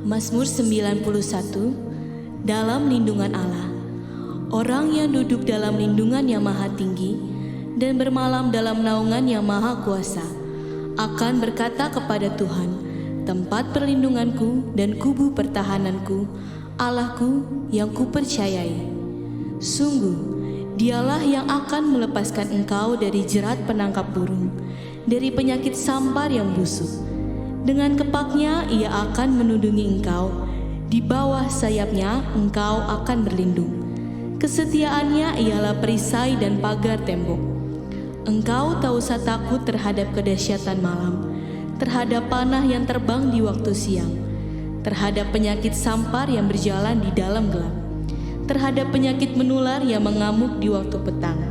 Mazmur 91. Dalam lindungan Allah. Orang yang duduk dalam lindungan yang maha tinggi dan bermalam dalam naungan yang maha kuasa akan berkata kepada Tuhan, tempat perlindunganku dan kubu pertahananku, Allahku yang kupercayai. Sungguh, dialah yang akan melepaskan engkau dari jerat penangkap burung, dari penyakit sampar yang busuk. Dengan kepaknya ia akan menudungi engkau, di bawah sayapnya engkau akan berlindung. Kesetiaannya ialah perisai dan pagar tembok. Engkau tak usah takut terhadap kedahsyatan malam, terhadap panah yang terbang di waktu siang, terhadap penyakit sampar yang berjalan di dalam gelap, terhadap penyakit menular yang mengamuk di waktu petang.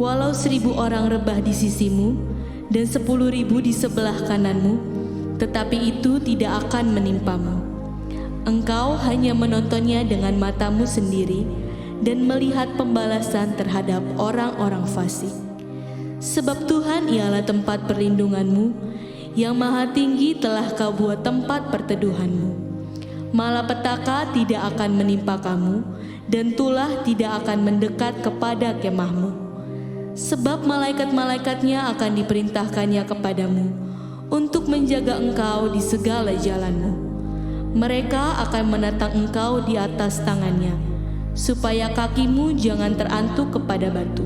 Walau 1.000 orang rebah di sisimu dan 10.000 di sebelah kananmu, tetapi itu tidak akan menimpamu. Engkau hanya menontonnya dengan matamu sendiri dan melihat pembalasan terhadap orang-orang fasik. Sebab Tuhan ialah tempat perlindunganmu, yang maha tinggi telah kau buat tempat perteduhanmu. Malapetaka tidak akan menimpa kamu, dan tulah tidak akan mendekat kepada kemahmu. Sebab malaikat-malaikatnya akan diperintahkannya kepadamu, untuk menjaga engkau di segala jalanmu. Mereka akan menatang engkau di atas tangannya, supaya kakimu jangan terantuk kepada batu.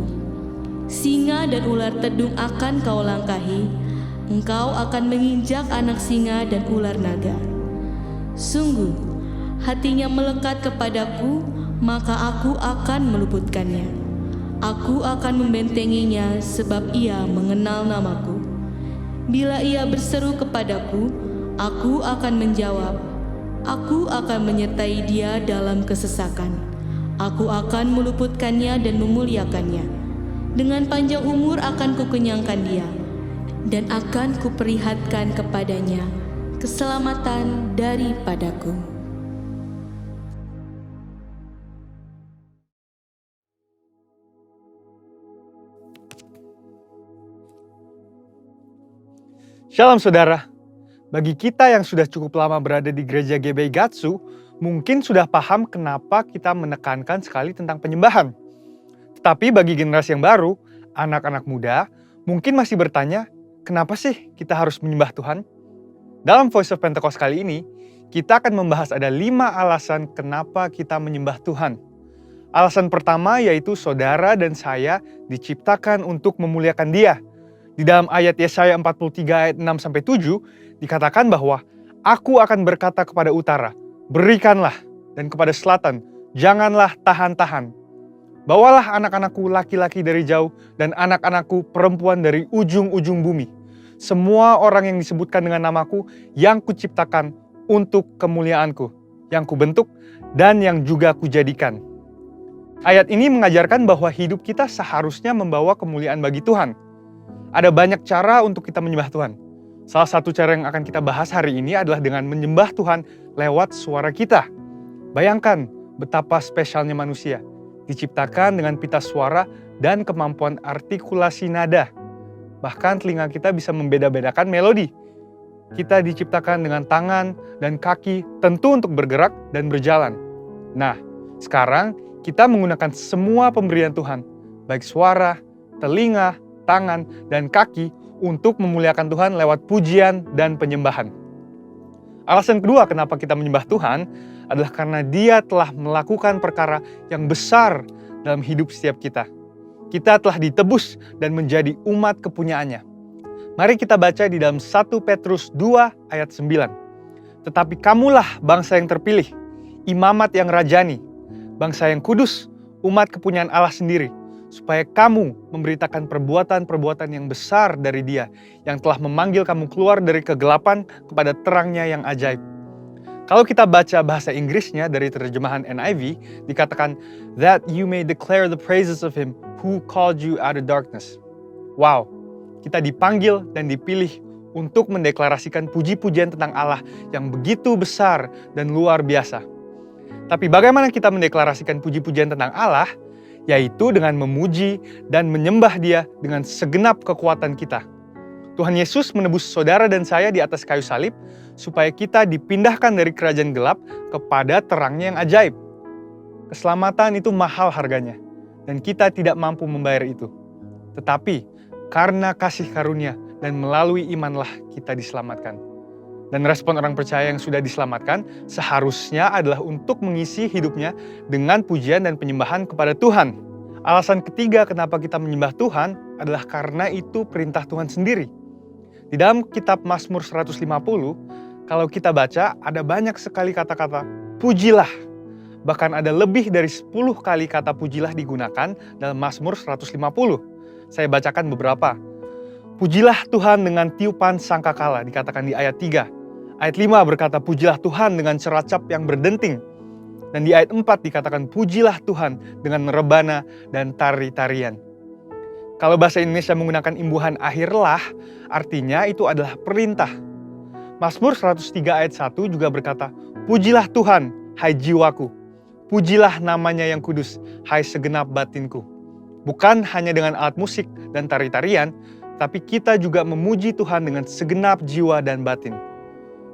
Singa dan ular tedung akan kau langkahi, engkau akan menginjak anak singa dan ular naga. Sungguh, hatinya melekat kepadaku, maka aku akan meluputkannya. Aku akan membentenginya sebab ia mengenal namaku. Bila ia berseru kepadaku, aku akan menjawab. Aku akan menyertai dia dalam kesesakan. Aku akan meluputkannya dan memuliakannya. Dengan panjang umur akan kukenyangkan dia, dan akan kuperlihatkan kepadanya keselamatan daripadaku. Shalom saudara, bagi kita yang sudah cukup lama berada di gereja GBI Gatsu, mungkin sudah paham kenapa kita menekankan sekali tentang penyembahan. Tetapi bagi generasi yang baru, anak-anak muda, mungkin masih bertanya, kenapa sih kita harus menyembah Tuhan? Dalam Voice of Pentecost kali ini, kita akan membahas ada 5 alasan kenapa kita menyembah Tuhan. Alasan pertama yaitu saudara dan saya diciptakan untuk memuliakan Dia. Di dalam ayat Yesaya 43 ayat 6-7 dikatakan bahwa aku akan berkata kepada utara, berikanlah, dan kepada selatan, janganlah tahan-tahan. Bawalah anak-anakku laki-laki dari jauh dan anak-anakku perempuan dari ujung-ujung bumi. Semua orang yang disebutkan dengan namaku yang kuciptakan untuk kemuliaanku, yang kubentuk dan yang juga kujadikan. Ayat ini mengajarkan bahwa hidup kita seharusnya membawa kemuliaan bagi Tuhan. Ada banyak cara untuk kita menyembah Tuhan. Salah satu cara yang akan kita bahas hari ini adalah dengan menyembah Tuhan lewat suara kita. Bayangkan betapa spesialnya manusia, diciptakan dengan pita suara dan kemampuan artikulasi nada. Bahkan telinga kita bisa membeda-bedakan melodi. Kita diciptakan dengan tangan dan kaki tentu untuk bergerak dan berjalan. Nah, sekarang kita menggunakan semua pemberian Tuhan, baik suara, telinga, tangan, dan kaki untuk memuliakan Tuhan lewat pujian dan penyembahan. Alasan kedua kenapa kita menyembah Tuhan adalah karena Dia telah melakukan perkara yang besar dalam hidup setiap kita. Kita telah ditebus dan menjadi umat kepunyaannya. Mari kita baca di dalam 1 Petrus 2 ayat 9. Tetapi kamulah bangsa yang terpilih, imamat yang rajani, bangsa yang kudus, umat kepunyaan Allah sendiri, supaya kamu memberitakan perbuatan-perbuatan yang besar dari Dia yang telah memanggil kamu keluar dari kegelapan kepada terangnya yang ajaib. Kalau kita baca bahasa Inggrisnya dari terjemahan NIV, dikatakan, that you may declare the praises of Him who called you out of darkness. Wow, kita dipanggil dan dipilih untuk mendeklarasikan puji-pujian tentang Allah yang begitu besar dan luar biasa. Tapi bagaimana kita mendeklarasikan puji-pujian tentang Allah? Yaitu dengan memuji dan menyembah Dia dengan segenap kekuatan kita. Tuhan Yesus menebus saudara dan saya di atas kayu salib supaya kita dipindahkan dari kerajaan gelap kepada terangnya yang ajaib. Keselamatan itu mahal harganya, dan kita tidak mampu membayar itu. Tetapi karena kasih karunia dan melalui imanlah kita diselamatkan. Dan respon orang percaya yang sudah diselamatkan seharusnya adalah untuk mengisi hidupnya dengan pujian dan penyembahan kepada Tuhan. Alasan ketiga kenapa kita menyembah Tuhan adalah karena itu perintah Tuhan sendiri. Di dalam kitab Mazmur 150, kalau kita baca ada banyak sekali kata-kata pujilah. Bahkan ada lebih dari 10 kali kata pujilah digunakan dalam Mazmur 150. Saya bacakan beberapa. Pujilah Tuhan dengan tiupan sangkakala, dikatakan di ayat 3. Ayat 5 berkata, pujilah Tuhan dengan ceracap yang berdenting. Dan di ayat 4 dikatakan, pujilah Tuhan dengan rebana dan tari-tarian. Kalau bahasa Indonesia menggunakan imbuhan akhirlah, artinya itu adalah perintah. Mazmur 103 ayat 1 juga berkata, pujilah Tuhan, hai jiwaku. Pujilah namanya yang kudus, hai segenap batinku. Bukan hanya dengan alat musik dan tari-tarian, tapi kita juga memuji Tuhan dengan segenap jiwa dan batin.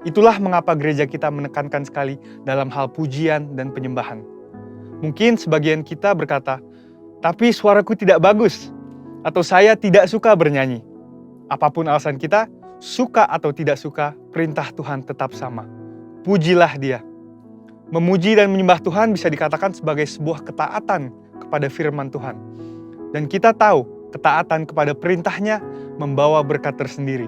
Itulah mengapa gereja kita menekankan sekali dalam hal pujian dan penyembahan. Mungkin sebagian kita berkata, tapi suaraku tidak bagus, atau saya tidak suka bernyanyi. Apapun alasan kita, suka atau tidak suka, perintah Tuhan tetap sama. Pujilah Dia. Memuji dan menyembah Tuhan bisa dikatakan sebagai sebuah ketaatan kepada firman Tuhan. Dan kita tahu, ketaatan kepada perintahnya membawa berkat tersendiri.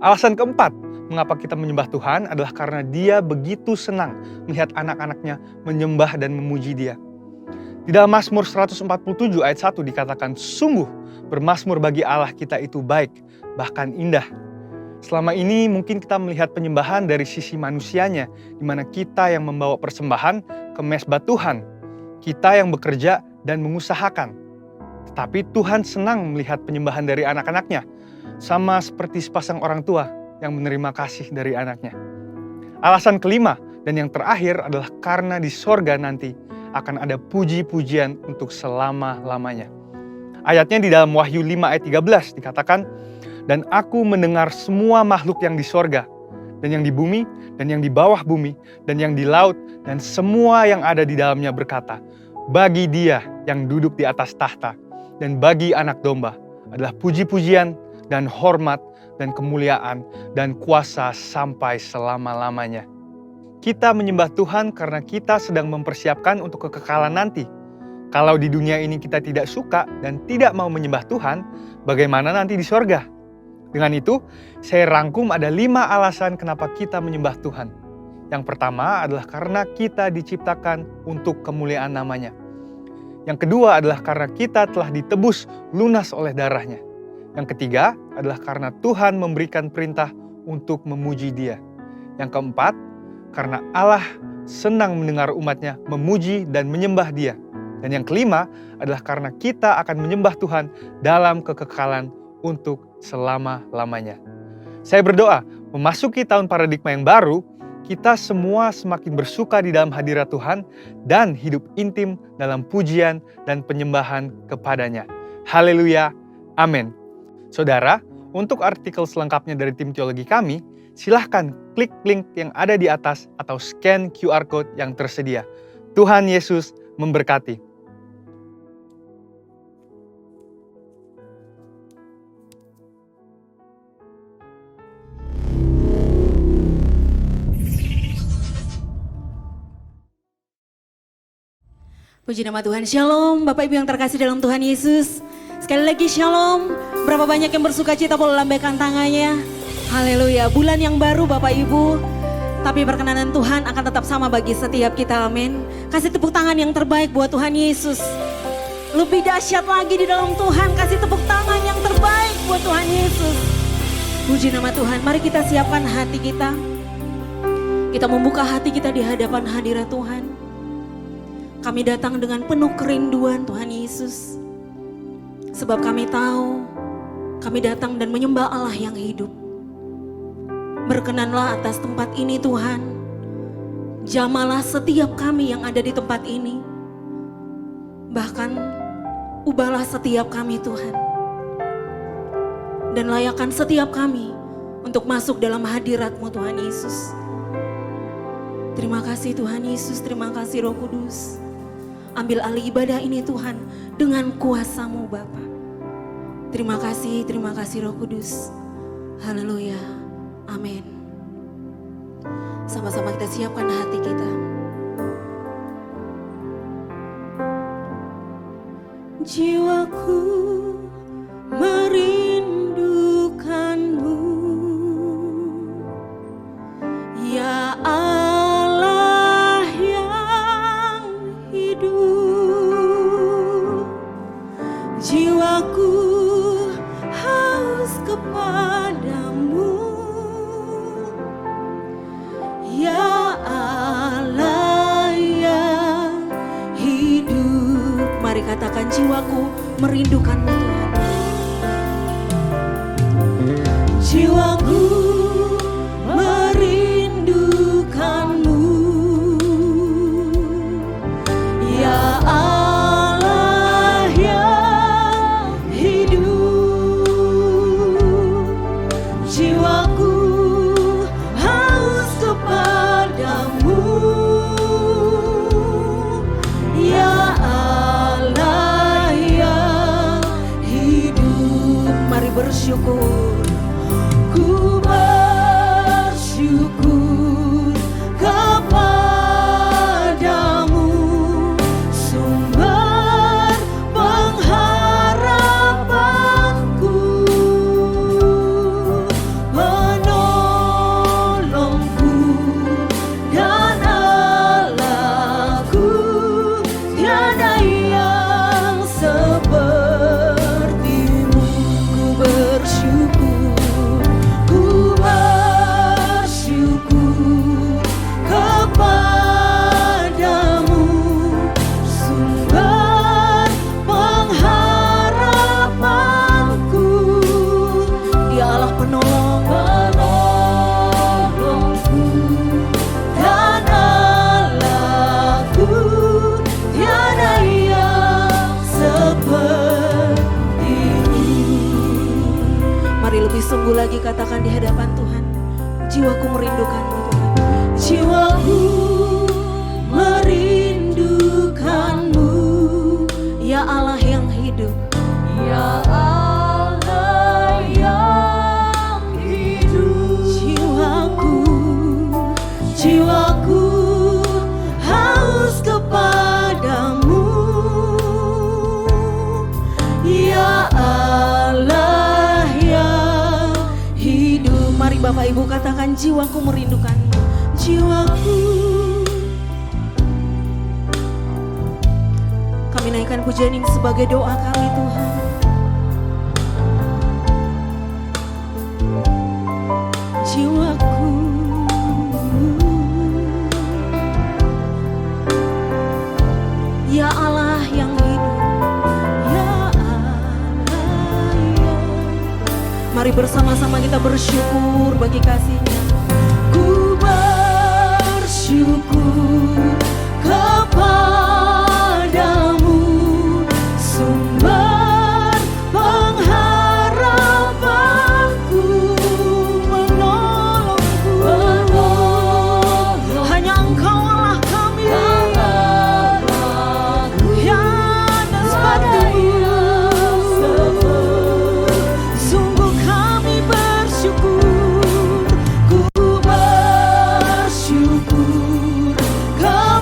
Alasan keempat, mengapa kita menyembah Tuhan adalah karena Dia begitu senang melihat anak-anaknya menyembah dan memuji Dia. Di dalam Mazmur 147 ayat 1 dikatakan, sungguh bermazmur bagi Allah kita itu baik, bahkan indah. Selama ini mungkin kita melihat penyembahan dari sisi manusianya, di mana kita yang membawa persembahan ke mezbah Tuhan, kita yang bekerja dan mengusahakan. Tetapi Tuhan senang melihat penyembahan dari anak-anaknya, sama seperti sepasang orang tua yang menerima kasih dari anaknya. Alasan kelima dan yang terakhir adalah karena di sorga nanti akan ada puji-pujian untuk selama-lamanya. Ayatnya di dalam Wahyu 5 ayat 13 dikatakan, dan aku mendengar semua makhluk yang di sorga, dan yang di bumi, dan yang di bawah bumi, dan yang di laut, dan semua yang ada di dalamnya berkata, bagi Dia yang duduk di atas tahta, dan bagi anak domba adalah puji-pujian dan hormat dan kemuliaan dan kuasa sampai selama-lamanya. Kita menyembah Tuhan karena kita sedang mempersiapkan untuk kekekalan nanti. Kalau di dunia ini kita tidak suka dan tidak mau menyembah Tuhan, bagaimana nanti di sorga? Dengan itu, saya rangkum ada 5 alasan kenapa kita menyembah Tuhan. Yang pertama adalah karena kita diciptakan untuk kemuliaan namanya. Yang kedua adalah karena kita telah ditebus lunas oleh darahnya. Yang ketiga adalah karena Tuhan memberikan perintah untuk memuji Dia. Yang keempat, karena Allah senang mendengar umatnya memuji dan menyembah Dia. Dan yang kelima adalah karena kita akan menyembah Tuhan dalam kekekalan untuk selama-lamanya. Saya berdoa, memasuki tahun paradigma yang baru, kita semua semakin bersuka di dalam hadirat Tuhan dan hidup intim dalam pujian dan penyembahan kepadanya. Haleluya, amin. Saudara, untuk artikel selengkapnya dari tim teologi kami, silahkan klik link yang ada di atas atau scan QR Code yang tersedia. Tuhan Yesus memberkati. Puji nama Tuhan, Shalom Bapak Ibu yang terkasih dalam Tuhan Yesus. Sekali lagi Shalom, berapa banyak yang bersuka cita boleh lambaikan tangannya. Haleluya, bulan yang baru Bapak Ibu, tapi perkenanan Tuhan akan tetap sama bagi setiap kita, amin. Kasih tepuk tangan yang terbaik buat Tuhan Yesus. Lebih dahsyat lagi di dalam Tuhan, kasih tepuk tangan yang terbaik buat Tuhan Yesus. Puji nama Tuhan, mari kita siapkan hati kita. Kita membuka hati kita di hadapan hadirat Tuhan. Kami datang dengan penuh kerinduan Tuhan Yesus. Sebab kami tahu, kami datang dan menyembah Allah yang hidup. Berkenanlah atas tempat ini Tuhan. Jamalah setiap kami yang ada di tempat ini. Bahkan, ubahlah setiap kami Tuhan. Dan layakkan setiap kami untuk masuk dalam hadirat-Mu Tuhan Yesus. Terima kasih Tuhan Yesus, terima kasih Roh Kudus. Ambil alih ibadah ini Tuhan dengan kuasa-Mu Bapa. Terima kasih Roh Kudus. Haleluya, amin. Sama-sama kita siapkan hati kita. Jiwaku merindukan-Mu, ya Allah yang hidup. Jiwaku haus kepada-Mu, ya Allah yang hidup. Mari katakan, jiwaku merindukan-Mu Tuhan. Jiwaku merindukan-Mu, ya Allah yang hidup. Jiwaku haus kepada-Mu, ya Allah yang hidup. Mari bersyukur. Ku bersyukur kepada-Mu, sumber pengharapanku, penolongku dan Allahku. Tiada yang seperti-Mu. Ku bersyukur, ku bersyukur kepada-Mu, sumber pengharapanku. Ya Allah penolongku dan Allahku. Tiada yang seperti-Mu. Mari lebih sungguh lagi katakan di hadapan Tuhan, jiwaku merindukan-Mu Tuhan. Jiwaku merindukan-Mu, ya Allah yang hidup. Ya Allah yang hidup. Jiwaku haus kepada-Mu, ya Allah yang hidup. Mari Bapak Ibu katakan, jiwaku merindukan-Mu. Jiwaku. Kami naikkan pujian ini sebagai doa kami Tuhan. Jiwaku, ya Allah yang hidup, ya Allah yang. Mari bersama-sama kita bersyukur bagi kasih-Nya. Ku bersyukur kepada-Mu, sumber pengharapanku, menolongku. Hanya Engkau Allah kami, yang dan sepatu-Mu. Sungguh kami bersyukur, ku bersyukur kepada-Mu,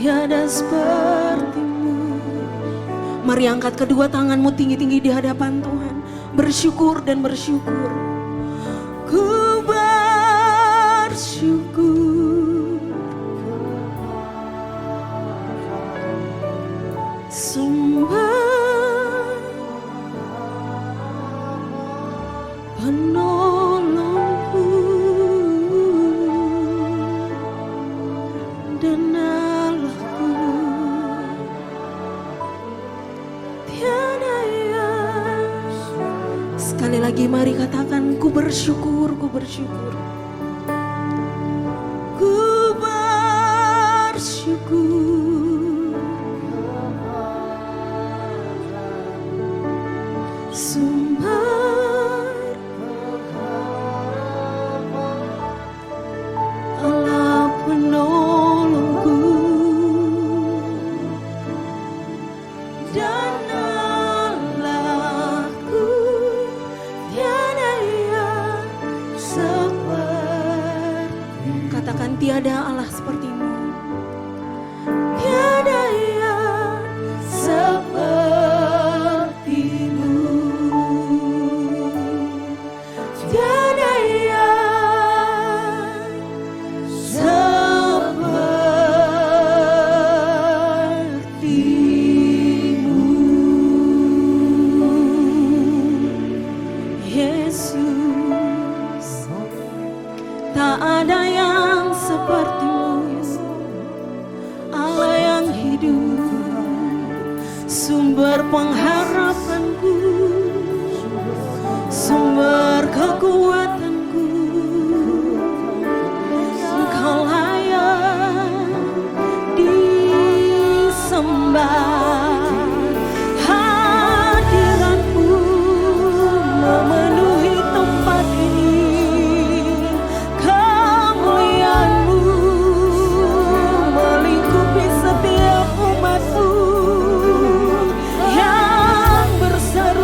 tiada sepertimu. Mari angkat kedua tanganmu tinggi-tinggi di hadapan Tuhan. Bersyukur dan bersyukur. Ku bersyukur. Sumber penolongku dan Allahku, tiada yang. Sekali lagi mari katakan, ku bersyukur, ku bersyukur. Ku bersyukur. Sumber Allah penolongku dan Allahku, tiada yang seperti. Katakan, tiada Allah sepertimu. Tiada yang sepertimu. Tiada yang sepertimu. Yesus, tak ada yang sepertimu. Allah yang hidup, sumber pengharapanku, sumber kekuatanku. Engkau layak disembah. Hadiratmu memenuhi tempat ini. Kemuliaanmu melingkupi setiap umatmu yang berseru.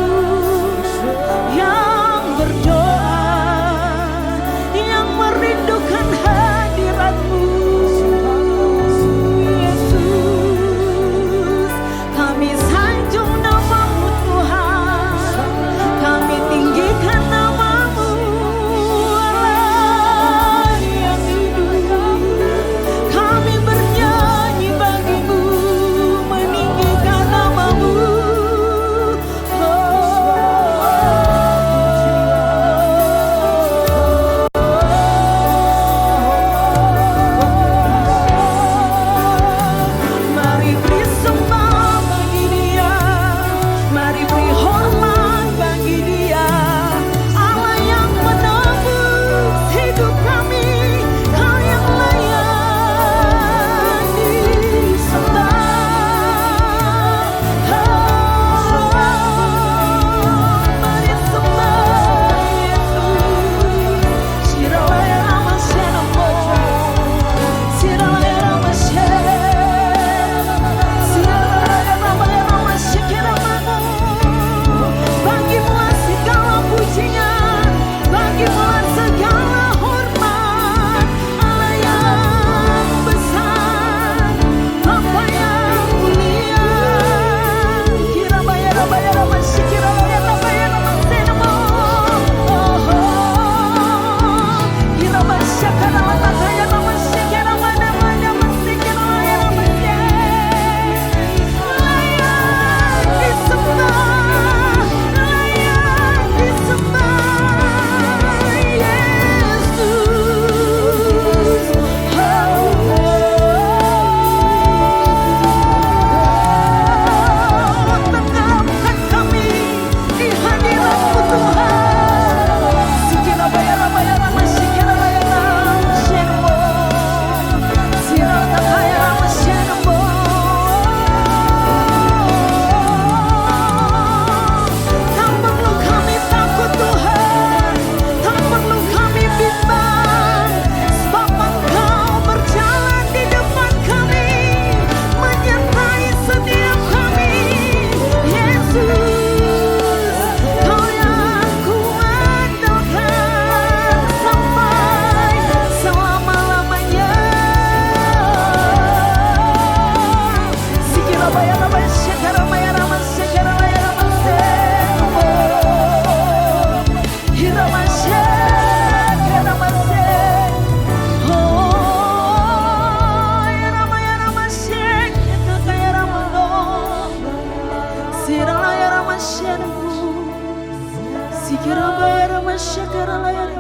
Sikira bayara masyakara layara.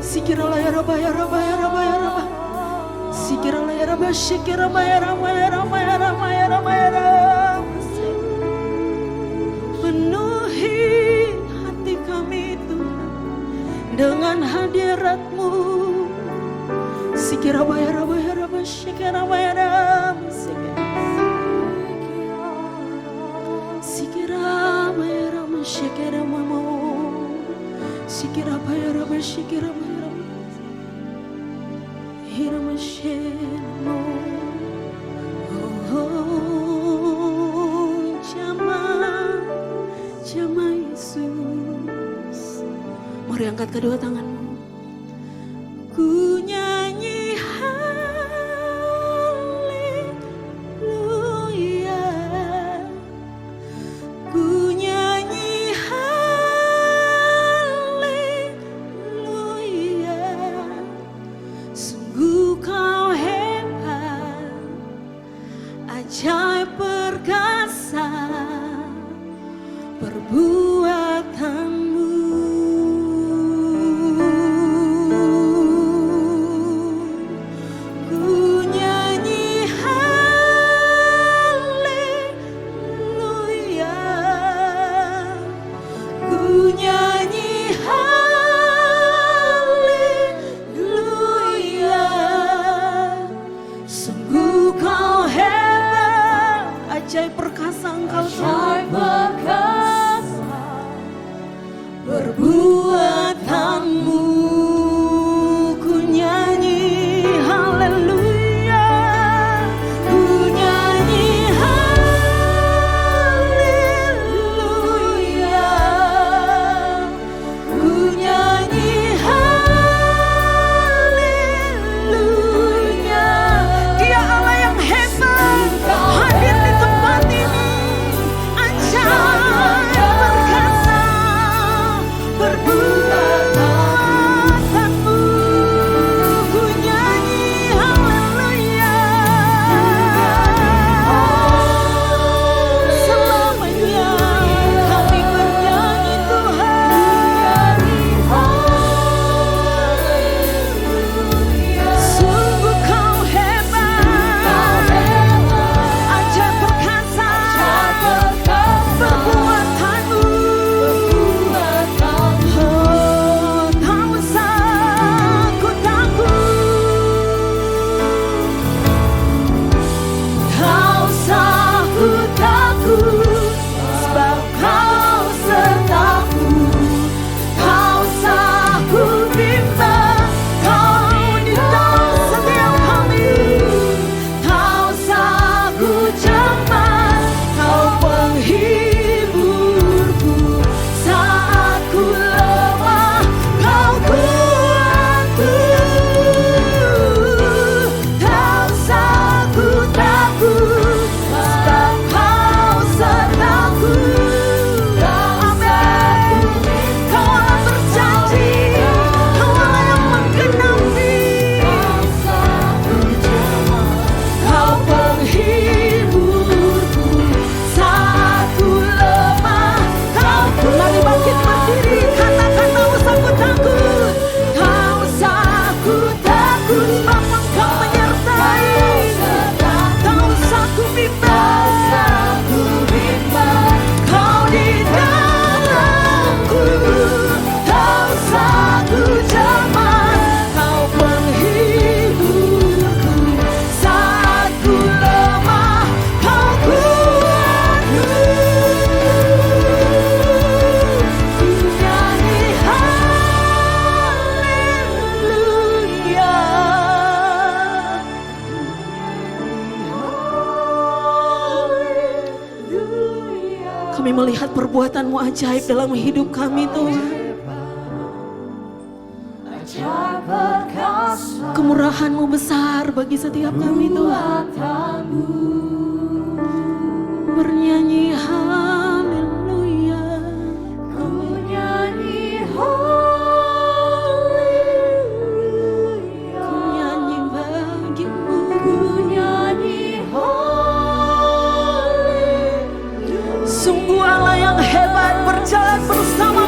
Sikira layara bayara bayara bayara. Sikira layara masyakara bayara bayara bayara bayara bayara. Penuhi hati kami Tuhan dengan hadirat-Mu. Sikira bayara bayara masyakara bayara. Sikira bayara masyakara mamo. Sikira bayara masyakara bayara. Hira masyakara. Oh, Jama Yesus. Mari angkat kedua tanganmu. Ku nyanyi haleluya. Ku nyanyi haleluya. Sungguh kau hebat, ajaib perkasa perbuatanmu. Ku nyanyi haleluya. Ku nyanyi haleluya. Sungguh kau hebat, ajaib perkasa engkau Tuhan. Perbuatanmu. Ku nyanyi haleluya. Ku nyanyi haleluya. Ku nyanyi haleluya. Dia Allah yang hebat, hadir di tempat ini. Ajaib perkasa perbuatanmu. Ku nyanyi haleluya. Selamanya kami bernyanyi Tuhan. Sungguh kau hebat, ajaib perkasa perbuatanmu. Oh, tak usah ku takut, tak usah ku takut, sebab kau sertaku. Tak usah ku bimbang, kau di dalam setiap kami. Tak usah ku cemas, kau penghiburku. Saat ku lemah, kau kuatku. Tak usah ku takut, sebab kau sertaku. Amin. Kau Allah berjanji, kau Allah yang menggenapi. Kau penghiburku saat ku lemah, kau kuat. Mari bangkit berdiri, katakan tak usah ku takut. Tak usah ku takut, sebab Engkau menyertai. Tak usah ku bimbang, kau di dalamku. Tak usah ku cemas, kau penghiburku. Saat ku lemah, kau kuatku. Ku nyanyi haleluya. Kami melihat perbuatan-Mu ajaib dalam hidup kami Tuhan. Kemurahan-Mu besar bagi setiap kami Tuhan. Bernyanyi haleluya. Ku nyanyi haleluya. Ku nyanyi bagimu. Ku nyanyi haleluya. Sungguh Allah yang hebat berjalan bersama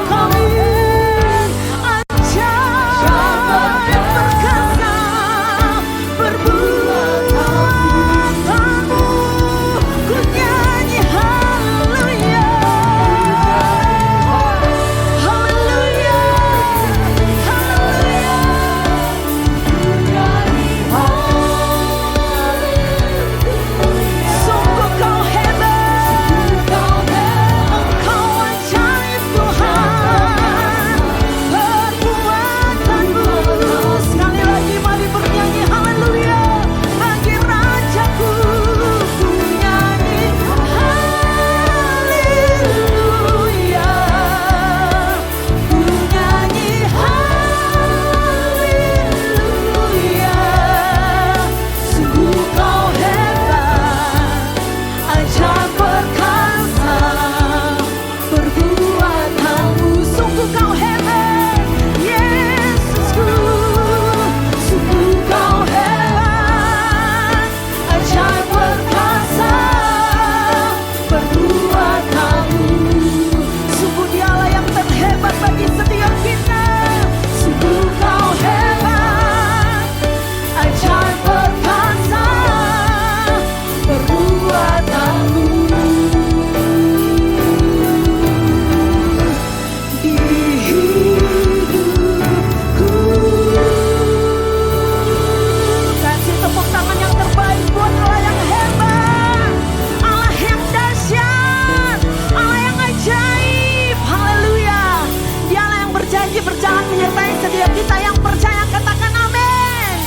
kita yang percaya katakan amin.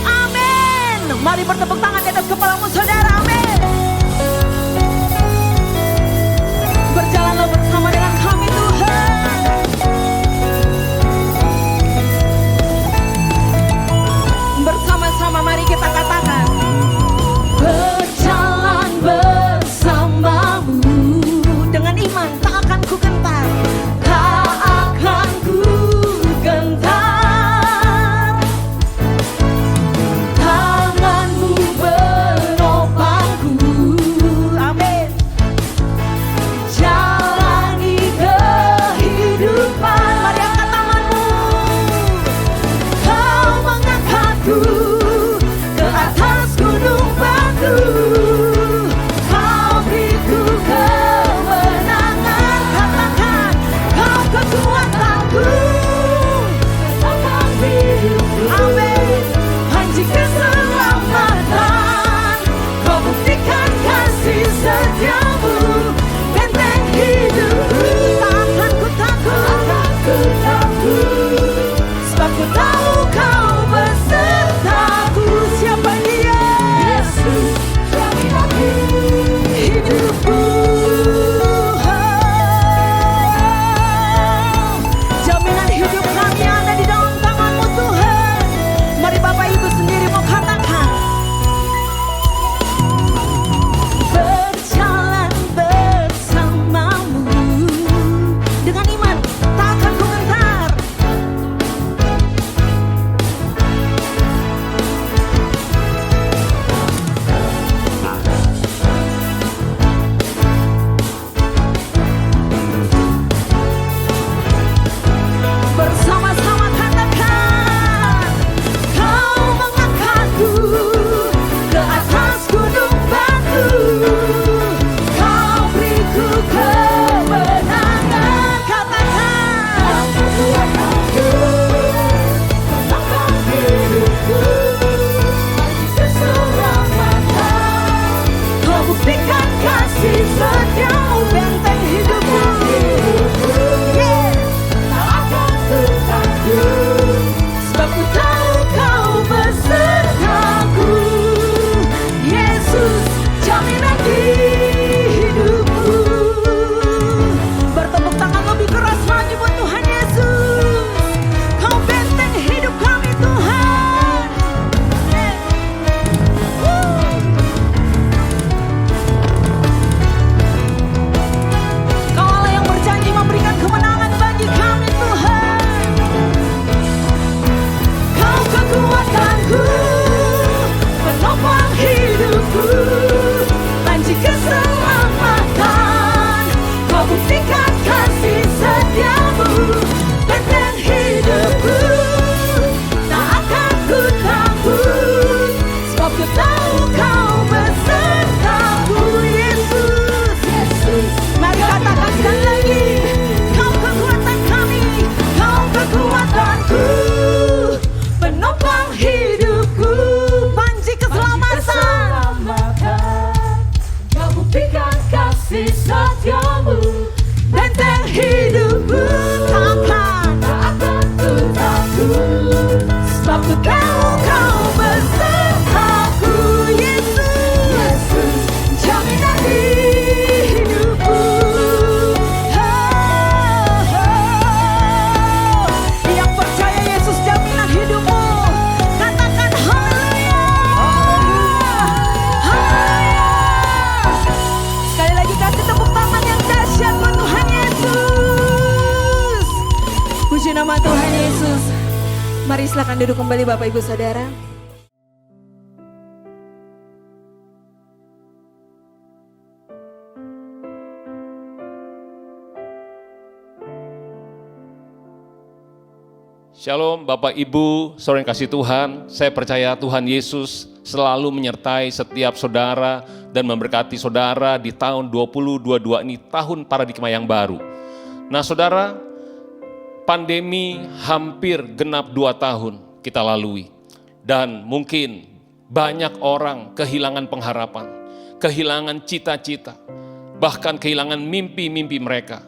Amin. Mari bertepuk tangan di atas kepalamu saudara. Amin. Berjalanlah bersama dengan kami Tuhan. Bersama-sama mari kita katakan. Berjalan bersamamu. Dengan iman tak akan ku gentar. Tak akan ku gentar. Tanganmu menopangku. Amin. Jalani kehidupan. Mari angkat tanganmu. Kau mengangkatku ke atas gunung batu. Kau beriku kemenangan. Katakan kau kekuatanku. Katakan hidupku. Amin. Janji keselamatan. Kau buktikan kasih setiamu. Benteng hidupku. Tak akan ku takut. Sebab ku tahu kau besertaku. Siapa dia? Yesus, jaminan hidupku. Jaminan hidup kami ada di dalam tangan-Mu Tuhan. Mari Bapak Ibu sendiri mau katakan. Berjalan bersamamu. Dengan iman tak akan ku gentar. Bersama-sama katakan. Kau mengangkatku ke atas gunung batu. Kau beriku kemenangan. Katakan. Kekuatanku. Menopang hidupku. Keselamatan. Kau buktikan kasih setiamu. Benteng hidupku. Yeah. Tak akan ku takut. Sebab ku tahu kau besertaku. Yesus, jaminan hidupku. Bertepuk tangan lebih keras lagi buat Tuhan Yesus. Kau benteng hidup kami Tuhan. Kau Allah yang berjanji memberikan kemenangan bagi kami Tuhan. Kau kekuatanku, penopang hidupku, panji keselamatan. Kau buktikan kasih setiamu, benteng hidupku. Tak akan ku takut, sebab ku tahu kau besertaku. Yesus, Yesus. Mari katakan sekali lagi. Kau kekuatan kami, kau kekuatanku, penopang hidupku, panji keselamatan. Kau buktikan kasih setiamu, benteng hidupku. Tak akan ku takut, sebab ku tahu kau besertaku. Yesus, Yesus, jaminan hidupku. Yang percaya Yesus jaminan hidupmu, katakan haleluya. Haleluya. Sekali lagi kasih tepuk tangan yang dahsyat buat Tuhan Yesus. Puji nama Tuhan Yesus. Mari silakan duduk kembali Bapak Ibu Saudara. Shalom Bapak Ibu, saudara yang kasih Tuhan. Saya percaya Tuhan Yesus selalu menyertai setiap saudara dan memberkati saudara di tahun 2022 ini, tahun paradigma yang baru. Nah saudara, pandemi hampir genap 2 tahun kita lalui. Dan mungkin banyak orang kehilangan pengharapan, kehilangan cita-cita, bahkan kehilangan mimpi-mimpi mereka.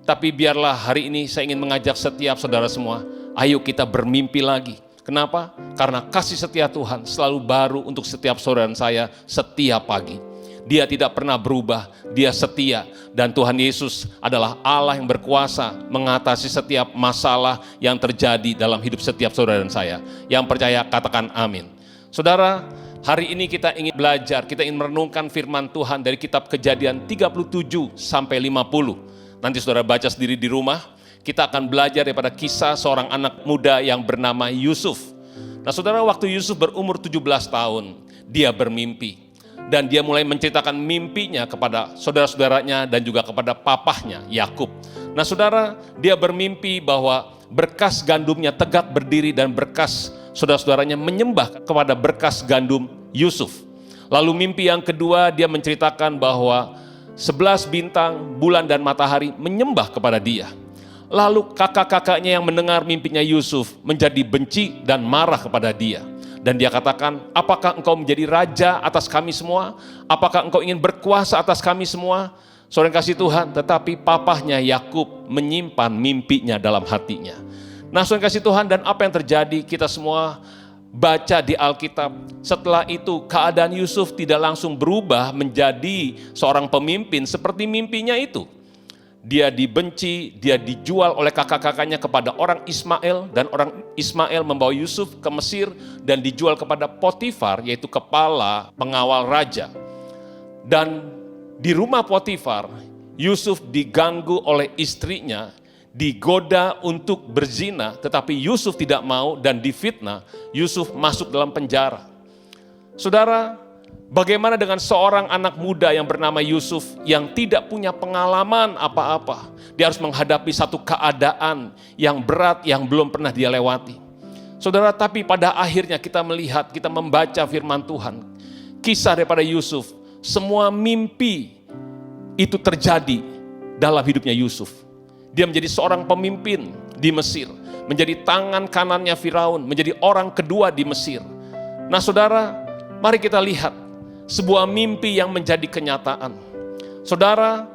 Tapi biarlah hari ini saya ingin mengajak setiap saudara semua, Ayo kita bermimpi lagi. Kenapa? Karena kasih setia Tuhan selalu baru untuk setiap saudara dan saya setiap pagi. Dia tidak pernah berubah, dia setia. Dan Tuhan Yesus adalah Allah yang berkuasa mengatasi setiap masalah yang terjadi dalam hidup setiap saudara dan saya. Yang percaya katakan amin. Saudara, hari ini kita ingin belajar, kita ingin merenungkan firman Tuhan dari kitab Kejadian 37 sampai 50. Nanti saudara baca sendiri di rumah, kita akan belajar daripada kisah seorang anak muda yang bernama Yusuf. Nah saudara, waktu Yusuf berumur 17 tahun, dia bermimpi. Dan dia mulai menceritakan mimpinya kepada saudara-saudaranya dan juga kepada papahnya, Yakub. Nah saudara, dia bermimpi bahwa berkas gandumnya tegak berdiri dan berkas saudara-saudaranya menyembah kepada berkas gandum Yusuf. Lalu mimpi yang kedua, dia menceritakan bahwa 11 bintang, bulan dan matahari menyembah kepada dia. Lalu kakak-kakaknya yang mendengar mimpinya Yusuf menjadi benci dan marah kepada dia. Dan dia katakan, apakah engkau menjadi raja atas kami semua? Apakah engkau ingin berkuasa atas kami semua? Saudara yang kasih Tuhan, tetapi papahnya Yakub menyimpan mimpinya dalam hatinya. Nah saudara yang kasih Tuhan, dan apa yang terjadi kita semua baca di Alkitab. Setelah itu keadaan Yusuf tidak langsung berubah menjadi seorang pemimpin seperti mimpinya itu. Dia dibenci, dia dijual oleh kakak-kakaknya kepada orang Ismail, dan orang Ismail membawa Yusuf ke Mesir dan dijual kepada Potifar, yaitu kepala pengawal raja. Dan di rumah Potifar, Yusuf diganggu oleh istrinya, digoda untuk berzina, tetapi Yusuf tidak mau dan difitnah. Yusuf masuk dalam penjara. Saudara, bagaimana dengan seorang anak muda yang bernama Yusuf yang tidak punya pengalaman apa-apa? Dia harus menghadapi satu keadaan yang berat yang belum pernah dia lewati. Saudara, tapi pada akhirnya kita melihat, kita membaca firman Tuhan. Kisah daripada Yusuf, semua mimpi itu terjadi dalam hidupnya Yusuf. Dia menjadi seorang pemimpin di Mesir, menjadi tangan kanannya Firaun, menjadi orang kedua di Mesir. Nah saudara, mari kita lihat sebuah mimpi yang menjadi kenyataan. Saudara,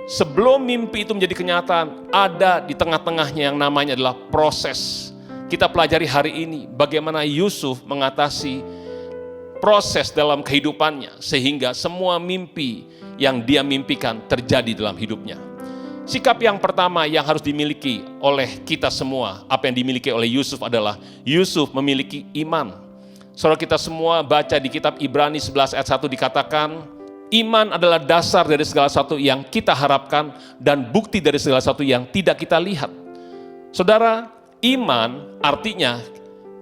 sebelum mimpi itu menjadi kenyataan, ada di tengah-tengahnya yang namanya adalah proses. Kita pelajari hari ini bagaimana Yusuf mengatasi proses dalam kehidupannya, sehingga semua mimpi yang dia mimpikan terjadi dalam hidupnya. Sikap yang pertama yang harus dimiliki oleh kita semua, apa yang dimiliki oleh Yusuf adalah Yusuf memiliki iman. Saudara, kita semua baca di kitab Ibrani 11 ayat 1 dikatakan, iman adalah dasar dari segala sesuatu yang kita harapkan dan bukti dari segala sesuatu yang tidak kita lihat. Saudara, iman artinya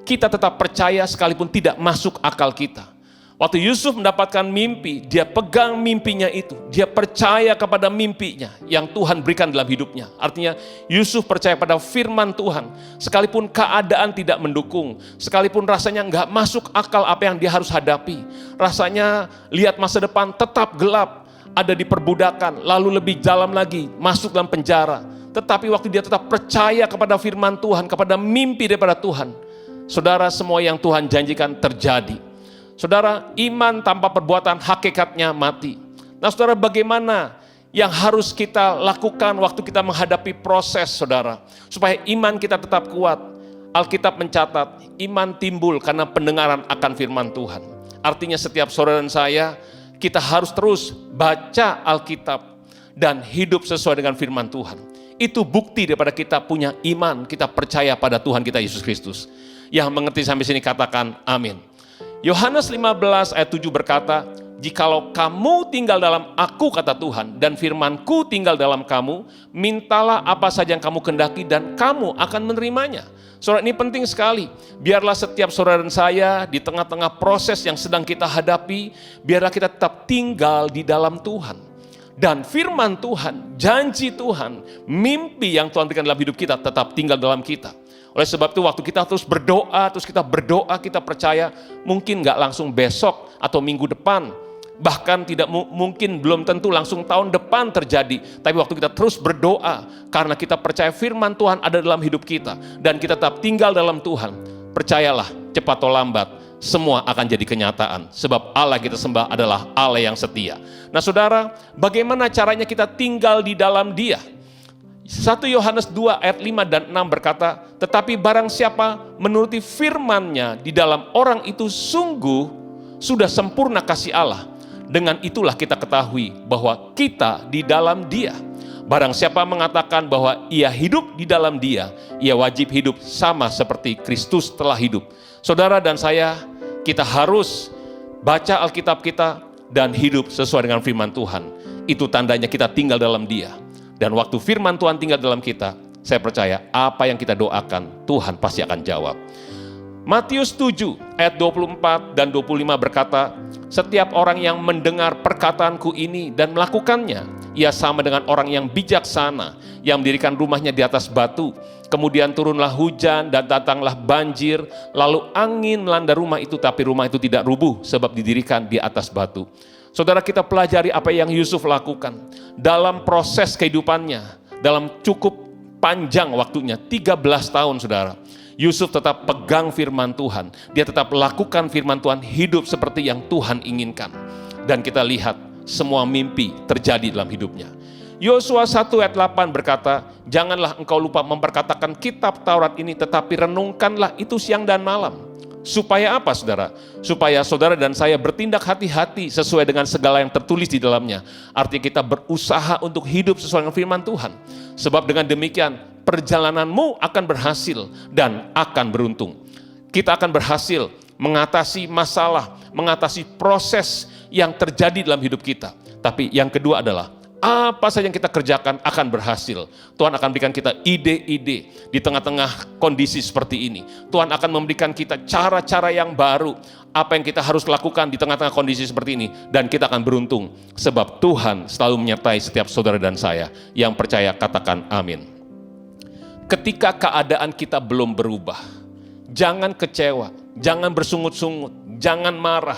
kita tetap percaya sekalipun tidak masuk akal kita. Waktu Yusuf mendapatkan mimpi, dia pegang mimpinya itu. Dia percaya kepada mimpinya yang Tuhan berikan dalam hidupnya. Artinya Yusuf percaya pada firman Tuhan. Sekalipun keadaan tidak mendukung, sekalipun rasanya nggak masuk akal apa yang dia harus hadapi. Rasanya lihat masa depan tetap gelap, ada di perbudakan, lalu lebih dalam lagi, masuk dalam penjara. Tetapi waktu dia tetap percaya kepada firman Tuhan, kepada mimpi daripada Tuhan. Saudara, semua yang Tuhan janjikan terjadi. Saudara, iman tanpa perbuatan hakikatnya mati. Nah saudara, bagaimana yang harus kita lakukan waktu kita menghadapi proses saudara, supaya iman kita tetap kuat? Alkitab mencatat, iman timbul karena pendengaran akan firman Tuhan. Artinya setiap saudara dan saya, kita harus terus baca Alkitab dan hidup sesuai dengan firman Tuhan. Itu bukti daripada kita punya iman, kita percaya pada Tuhan kita Yesus Kristus. Yang mengerti sampai sini katakan amin. Yohanes 15 ayat 7 berkata, jikalau kamu tinggal dalam aku, kata Tuhan, dan firmanku tinggal dalam kamu, mintalah apa saja yang kamu kehendaki dan kamu akan menerimanya. Saudara, ini penting sekali. Biarlah setiap saudara dan saya di tengah-tengah proses yang sedang kita hadapi, biarlah kita tetap tinggal di dalam Tuhan. Dan firman Tuhan, janji Tuhan, mimpi yang Tuhan berikan dalam hidup kita tetap tinggal dalam kita. Oleh sebab itu waktu kita terus berdoa, kita percaya mungkin gak langsung besok atau minggu depan. Bahkan tidak mungkin, belum tentu langsung tahun depan terjadi. Tapi waktu kita terus berdoa, karena kita percaya firman Tuhan ada dalam hidup kita. Dan kita tetap tinggal dalam Tuhan. Percayalah, cepat atau lambat, semua akan jadi kenyataan. Sebab Allah kita sembah adalah Allah yang setia. Nah saudara, bagaimana caranya kita tinggal di dalam Dia? 1 Yohanes 2 ayat 5 dan 6 berkata, Tetapi barang siapa menuruti firman-Nya di dalam orang itu sungguh sudah sempurna kasih Allah. Dengan itulah kita ketahui bahwa kita di dalam Dia. Barang siapa mengatakan bahwa ia hidup di dalam Dia, ia wajib hidup sama seperti Kristus telah hidup. Saudara dan saya, kita harus baca Alkitab kita dan hidup sesuai dengan firman Tuhan. Itu tandanya kita tinggal dalam Dia. Dan waktu firman Tuhan tinggal dalam kita, saya percaya apa yang kita doakan, Tuhan pasti akan jawab. Matius 7 ayat 24 dan 25 berkata, setiap orang yang mendengar perkataanku ini dan melakukannya, ia sama dengan orang yang bijaksana, yang mendirikan rumahnya di atas batu. Kemudian turunlah hujan dan datanglah banjir, lalu angin melanda rumah itu, tapi rumah itu tidak rubuh sebab didirikan di atas batu. Saudara, kita pelajari apa yang Yusuf lakukan dalam proses kehidupannya, dalam cukup panjang waktunya, 13 tahun saudara. Yusuf tetap pegang firman Tuhan, dia tetap lakukan firman Tuhan, hidup seperti yang Tuhan inginkan. Dan kita lihat semua mimpi terjadi dalam hidupnya. Yosua 1 ayat 8 berkata, janganlah engkau lupa memperkatakan kitab Taurat ini, tetapi renungkanlah itu siang dan malam. Supaya apa saudara? Supaya saudara dan saya bertindak hati-hati sesuai dengan segala yang tertulis di dalamnya. Artinya kita berusaha untuk hidup sesuai dengan firman Tuhan. Sebab dengan demikian perjalananmu akan berhasil dan akan beruntung. Kita akan berhasil mengatasi masalah, mengatasi proses yang terjadi dalam hidup kita. Tapi yang kedua adalah apa saja yang kita kerjakan akan berhasil. Tuhan akan berikan kita ide-ide di tengah-tengah kondisi seperti ini. Tuhan akan memberikan kita cara-cara yang baru. Apa yang kita harus lakukan di tengah-tengah kondisi seperti ini. Dan kita akan beruntung. Sebab Tuhan selalu menyertai setiap saudara dan saya. Yang percaya katakan amin. Ketika keadaan kita belum berubah, jangan kecewa, jangan bersungut-sungut, jangan marah,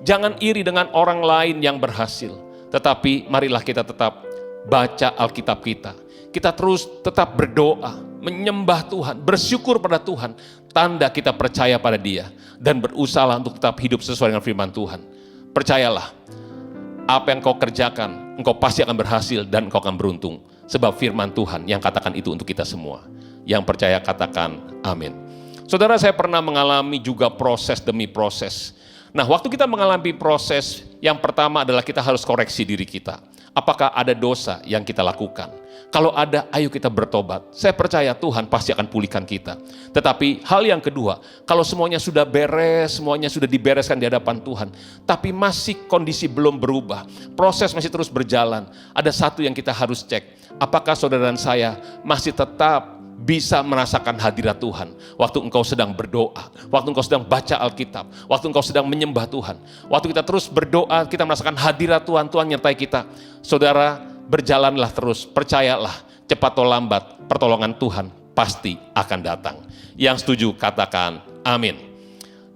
jangan iri dengan orang lain yang berhasil. Tetapi marilah kita tetap baca Alkitab kita. Kita terus tetap berdoa, menyembah Tuhan, bersyukur pada Tuhan. Tanda kita percaya pada Dia. Dan berusaha untuk tetap hidup sesuai dengan firman Tuhan. Percayalah, apa yang kau kerjakan, engkau pasti akan berhasil dan engkau akan beruntung. Sebab firman Tuhan yang katakan itu untuk kita semua. Yang percaya katakan amin. Saudara, saya pernah mengalami juga proses demi proses. Nah, waktu kita mengalami proses, yang pertama adalah kita harus koreksi diri kita. Apakah ada dosa yang kita lakukan? Kalau ada, ayo kita bertobat. Saya percaya Tuhan pasti akan pulihkan kita. Tetapi hal yang kedua, kalau semuanya sudah beres, semuanya sudah dibereskan di hadapan Tuhan, tapi masih kondisi belum berubah, proses masih terus berjalan, ada satu yang kita harus cek. Apakah saudara dan saya masih tetap bisa merasakan hadirat Tuhan waktu engkau sedang berdoa, waktu engkau sedang baca Alkitab, waktu engkau sedang menyembah Tuhan, waktu kita terus berdoa, kita merasakan hadirat Tuhan, Tuhan nyertai kita. Saudara, berjalanlah terus, percayalah, cepat atau lambat pertolongan Tuhan pasti akan datang. Yang setuju katakan amin.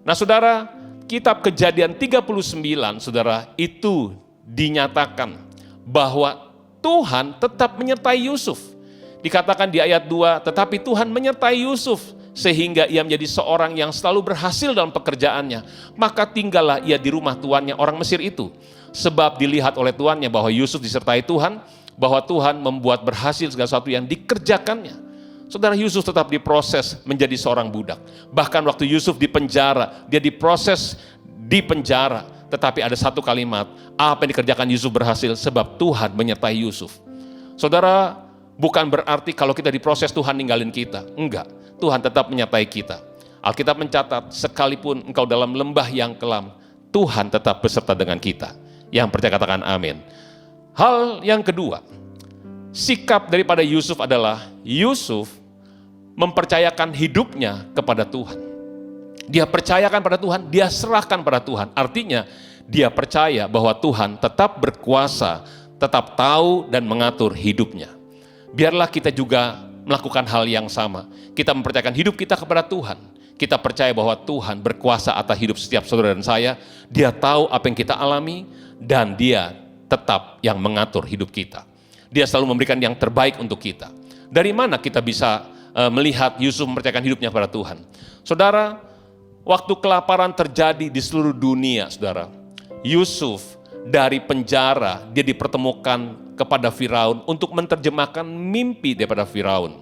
Nah saudara, kitab Kejadian 39 saudara, itu dinyatakan bahwa Tuhan tetap menyertai Yusuf. Dikatakan di ayat 2, tetapi Tuhan menyertai Yusuf sehingga ia menjadi seorang yang selalu berhasil dalam pekerjaannya. Maka tinggallah ia di rumah tuannya orang Mesir itu. Sebab dilihat oleh tuannya bahwa Yusuf disertai Tuhan, bahwa Tuhan membuat berhasil segala sesuatu yang dikerjakannya. Saudara, Yusuf tetap diproses menjadi seorang budak. Bahkan waktu Yusuf di penjara, dia diproses di penjara. Tetapi ada satu kalimat, apa yang dikerjakan Yusuf berhasil sebab Tuhan menyertai Yusuf. Saudara, bukan berarti kalau kita diproses Tuhan ninggalin kita. Enggak, Tuhan tetap menyertai kita. Alkitab mencatat, sekalipun engkau dalam lembah yang kelam, Tuhan tetap beserta dengan kita. Yang percaya katakan amin. Hal yang kedua, sikap daripada Yusuf adalah Yusuf mempercayakan hidupnya kepada Tuhan. Dia percayakan pada Tuhan, dia serahkan pada Tuhan. Artinya dia percaya bahwa Tuhan tetap berkuasa, tetap tahu dan mengatur hidupnya. Biarlah kita juga melakukan hal yang sama. Kita mempercayakan hidup kita kepada Tuhan. Kita percaya bahwa Tuhan berkuasa atas hidup setiap saudara dan saya. Dia tahu apa yang kita alami dan Dia tetap yang mengatur hidup kita. Dia selalu memberikan yang terbaik untuk kita. Dari mana kita bisa melihat Yusuf mempercayakan hidupnya kepada Tuhan? Saudara, waktu kelaparan terjadi di seluruh dunia, saudara, Yusuf dari penjara dia dipertemukan kepada Firaun untuk menerjemahkan mimpi daripada Firaun.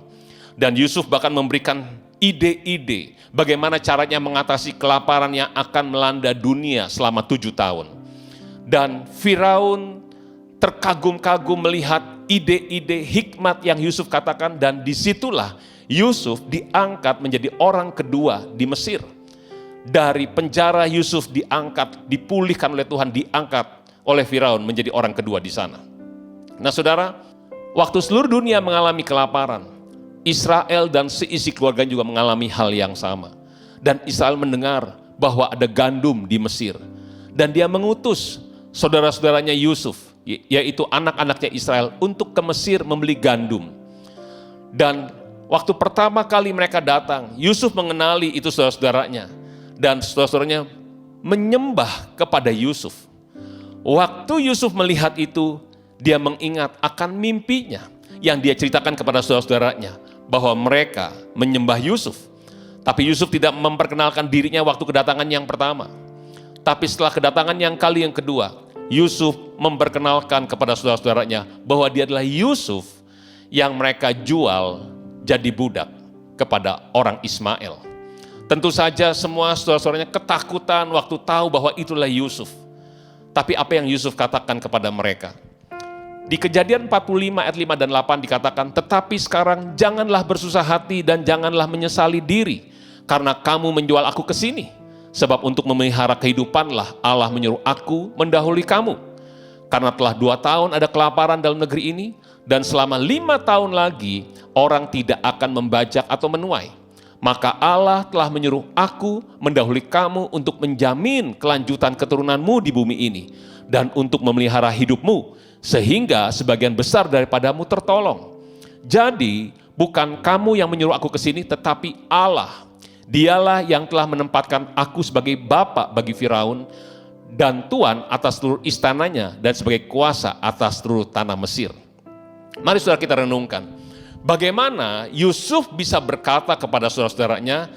Dan Yusuf bahkan memberikan ide-ide bagaimana caranya mengatasi kelaparan yang akan melanda dunia selama 7 tahun. Dan Firaun terkagum-kagum melihat ide-ide hikmat yang Yusuf katakan, dan disitulah Yusuf diangkat menjadi orang kedua di Mesir. Dari penjara Yusuf diangkat, dipulihkan oleh Tuhan, diangkat oleh Firaun menjadi orang kedua di sana. Nah saudara, waktu seluruh dunia mengalami kelaparan, Israel dan seisi keluarga juga mengalami hal yang sama. Dan Israel mendengar bahwa ada gandum di Mesir. Dan dia mengutus saudara-saudaranya Yusuf, yaitu anak-anaknya Israel, untuk ke Mesir membeli gandum. Dan waktu pertama kali mereka datang, Yusuf mengenali itu saudara-saudaranya. Dan saudara-saudaranya menyembah kepada Yusuf. Waktu Yusuf melihat itu, dia mengingat akan mimpinya yang dia ceritakan kepada saudara-saudaranya, bahwa mereka menyembah Yusuf. Tapi Yusuf tidak memperkenalkan dirinya waktu kedatangan yang pertama. Tapi setelah kedatangan yang kali yang kedua, Yusuf memperkenalkan kepada saudara-saudaranya bahwa dia adalah Yusuf yang mereka jual jadi budak kepada orang Ismail. Tentu saja semua saudara-saudaranya ketakutan waktu tahu bahwa itulah Yusuf. Tapi apa yang Yusuf katakan kepada mereka? Di Kejadian 45 ayat 5 dan 8 dikatakan, tetapi sekarang janganlah bersusah hati dan janganlah menyesali diri, karena kamu menjual aku ke sini. Sebab untuk memelihara kehidupanlah Allah menyuruh aku mendahului kamu. Karena telah 2 tahun ada kelaparan dalam negeri ini, dan selama 5 tahun lagi orang tidak akan membajak atau menuai. Maka Allah telah menyuruh aku mendahului kamu untuk menjamin kelanjutan keturunanmu di bumi ini, dan untuk memelihara hidupmu, sehingga sebagian besar daripadamu tertolong. Jadi bukan kamu yang menyuruh aku ke sini, tetapi Allah. Dialah yang telah menempatkan aku sebagai bapa bagi Firaun dan tuan atas seluruh istananya dan sebagai kuasa atas seluruh tanah Mesir. Mari saudara kita renungkan, bagaimana Yusuf bisa berkata kepada saudara-saudaranya,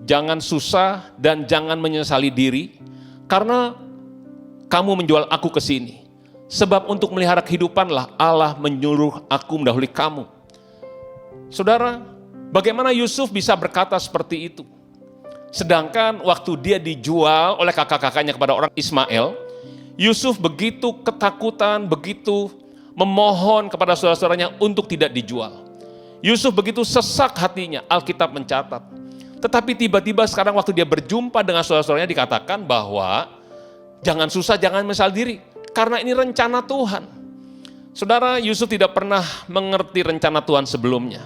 jangan susah dan jangan menyesali diri, karena kamu menjual aku ke sini. Sebab untuk melihara kehidupanlah Allah menyuruh aku mendahului kamu. Saudara, bagaimana Yusuf bisa berkata seperti itu? Sedangkan waktu dia dijual oleh kakak-kakaknya kepada orang Ismail, Yusuf begitu ketakutan, begitu memohon kepada saudara-saudaranya untuk tidak dijual. Yusuf begitu sesak hatinya, Alkitab mencatat. Tetapi tiba-tiba sekarang waktu dia berjumpa dengan saudara-saudaranya dikatakan bahwa jangan susah, jangan menyesal diri. Karena ini rencana Tuhan. Saudara, Yusuf tidak pernah mengerti rencana Tuhan sebelumnya.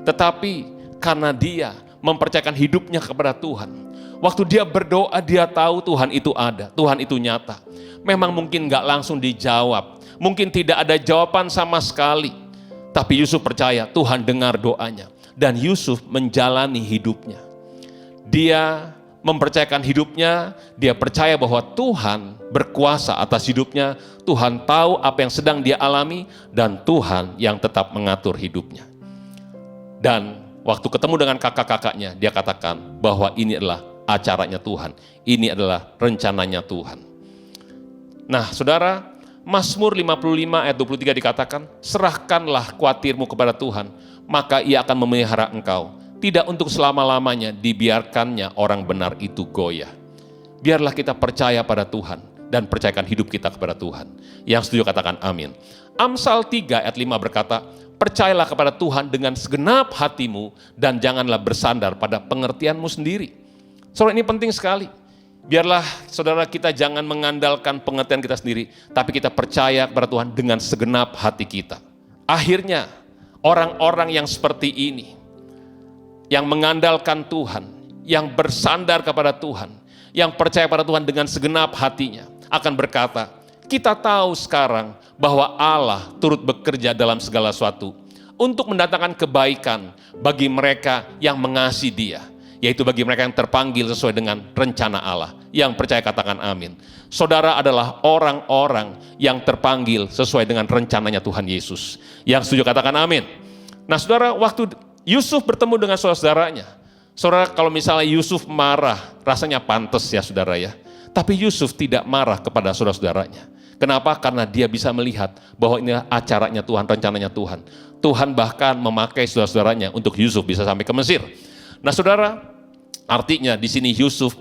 Tetapi karena dia mempercayakan hidupnya kepada Tuhan. Waktu dia berdoa, dia tahu Tuhan itu ada, Tuhan itu nyata. Memang mungkin gak langsung dijawab, mungkin tidak ada jawaban sama sekali. Tapi Yusuf percaya Tuhan dengar doanya. Dan Yusuf menjalani hidupnya. Dia mempercayakan hidupnya, dia percaya bahwa Tuhan berkuasa atas hidupnya, Tuhan tahu apa yang sedang dia alami, dan Tuhan yang tetap mengatur hidupnya. Dan waktu ketemu dengan kakak-kakaknya, dia katakan bahwa ini adalah acaranya Tuhan, ini adalah rencananya Tuhan. Nah saudara, Mazmur 55 ayat 23 dikatakan, serahkanlah khawatirmu kepada Tuhan, maka ia akan memelihara engkau. Tidak untuk selama-lamanya dibiarkannya orang benar itu goyah. Biarlah kita percaya pada Tuhan dan percayakan hidup kita kepada Tuhan. Yang setuju katakan amin. Amsal 3 ayat 5 berkata, percayalah kepada Tuhan dengan segenap hatimu dan janganlah bersandar pada pengertianmu sendiri. Saudara, ini penting sekali. Biarlah saudara kita jangan mengandalkan pengertian kita sendiri, tapi kita percaya kepada Tuhan dengan segenap hati kita. Akhirnya orang-orang yang seperti ini, yang mengandalkan Tuhan, yang bersandar kepada Tuhan, yang percaya pada Tuhan dengan segenap hatinya, akan berkata, kita tahu sekarang bahwa Allah turut bekerja dalam segala sesuatu untuk mendatangkan kebaikan bagi mereka yang mengasihi Dia, yaitu bagi mereka yang terpanggil sesuai dengan rencana Allah. Yang percaya katakan amin. Saudara adalah orang-orang yang terpanggil sesuai dengan rencananya Tuhan Yesus. Yang setuju katakan amin. Nah saudara, waktu Yusuf bertemu dengan saudara-saudaranya. Saudara, kalau misalnya Yusuf marah, rasanya pantas ya saudara ya. Tapi Yusuf tidak marah kepada saudara-saudaranya. Kenapa? Karena dia bisa melihat bahwa ini acaranya Tuhan, rencananya Tuhan. Tuhan bahkan memakai saudara-saudaranya untuk Yusuf bisa sampai ke Mesir. Nah saudara, artinya di sini Yusuf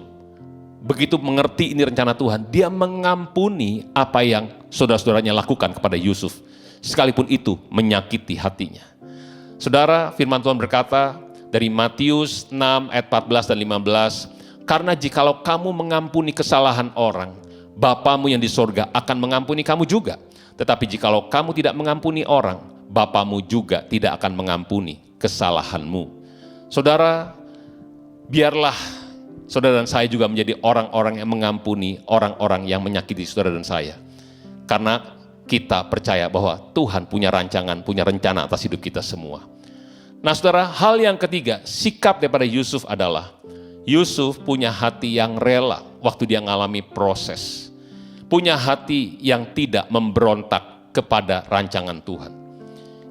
begitu mengerti ini rencana Tuhan, dia mengampuni apa yang saudara-saudaranya lakukan kepada Yusuf, sekalipun itu menyakiti hatinya. Saudara, firman Tuhan berkata dari Matius 6 ayat 14 dan 15, karena jikalau kamu mengampuni kesalahan orang, Bapamu yang di sorga akan mengampuni kamu juga. Tetapi jikalau kamu tidak mengampuni orang, Bapamu juga tidak akan mengampuni kesalahanmu. Saudara, biarlah saudara dan saya juga menjadi orang-orang yang mengampuni orang-orang yang menyakiti saudara dan saya. Karena kita percaya bahwa Tuhan punya rancangan, punya rencana atas hidup kita semua. Nah saudara, hal yang ketiga, sikap daripada Yusuf adalah, Yusuf punya hati yang rela waktu dia mengalami proses. Punya hati yang tidak memberontak kepada rancangan Tuhan.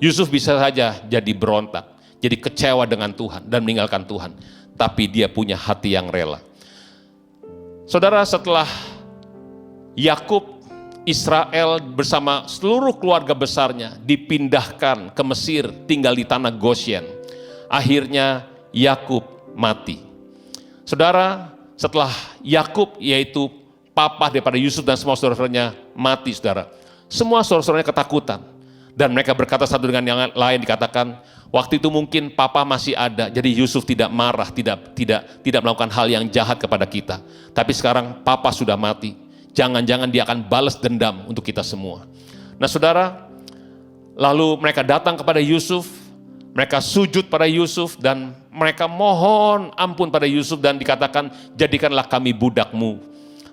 Yusuf bisa saja jadi berontak, jadi kecewa dengan Tuhan dan meninggalkan Tuhan. Tapi dia punya hati yang rela. Saudara, setelah Yakub, Israel bersama seluruh keluarga besarnya dipindahkan ke Mesir, tinggal di tanah Goshen. Akhirnya Yakub mati. Saudara, setelah Yakub, yaitu papa daripada Yusuf dan semua saudara-saudaranya mati, saudara. Semua saudara-saudaranya ketakutan. Dan mereka berkata satu dengan yang lain, dikatakan, waktu itu mungkin papa masih ada, jadi Yusuf tidak marah, tidak melakukan hal yang jahat kepada kita. Tapi sekarang papa sudah mati, jangan-jangan dia akan balas dendam untuk kita semua. Nah saudara, lalu mereka datang kepada Yusuf, mereka sujud pada Yusuf, dan mereka mohon ampun pada Yusuf, dan dikatakan, jadikanlah kami budakmu.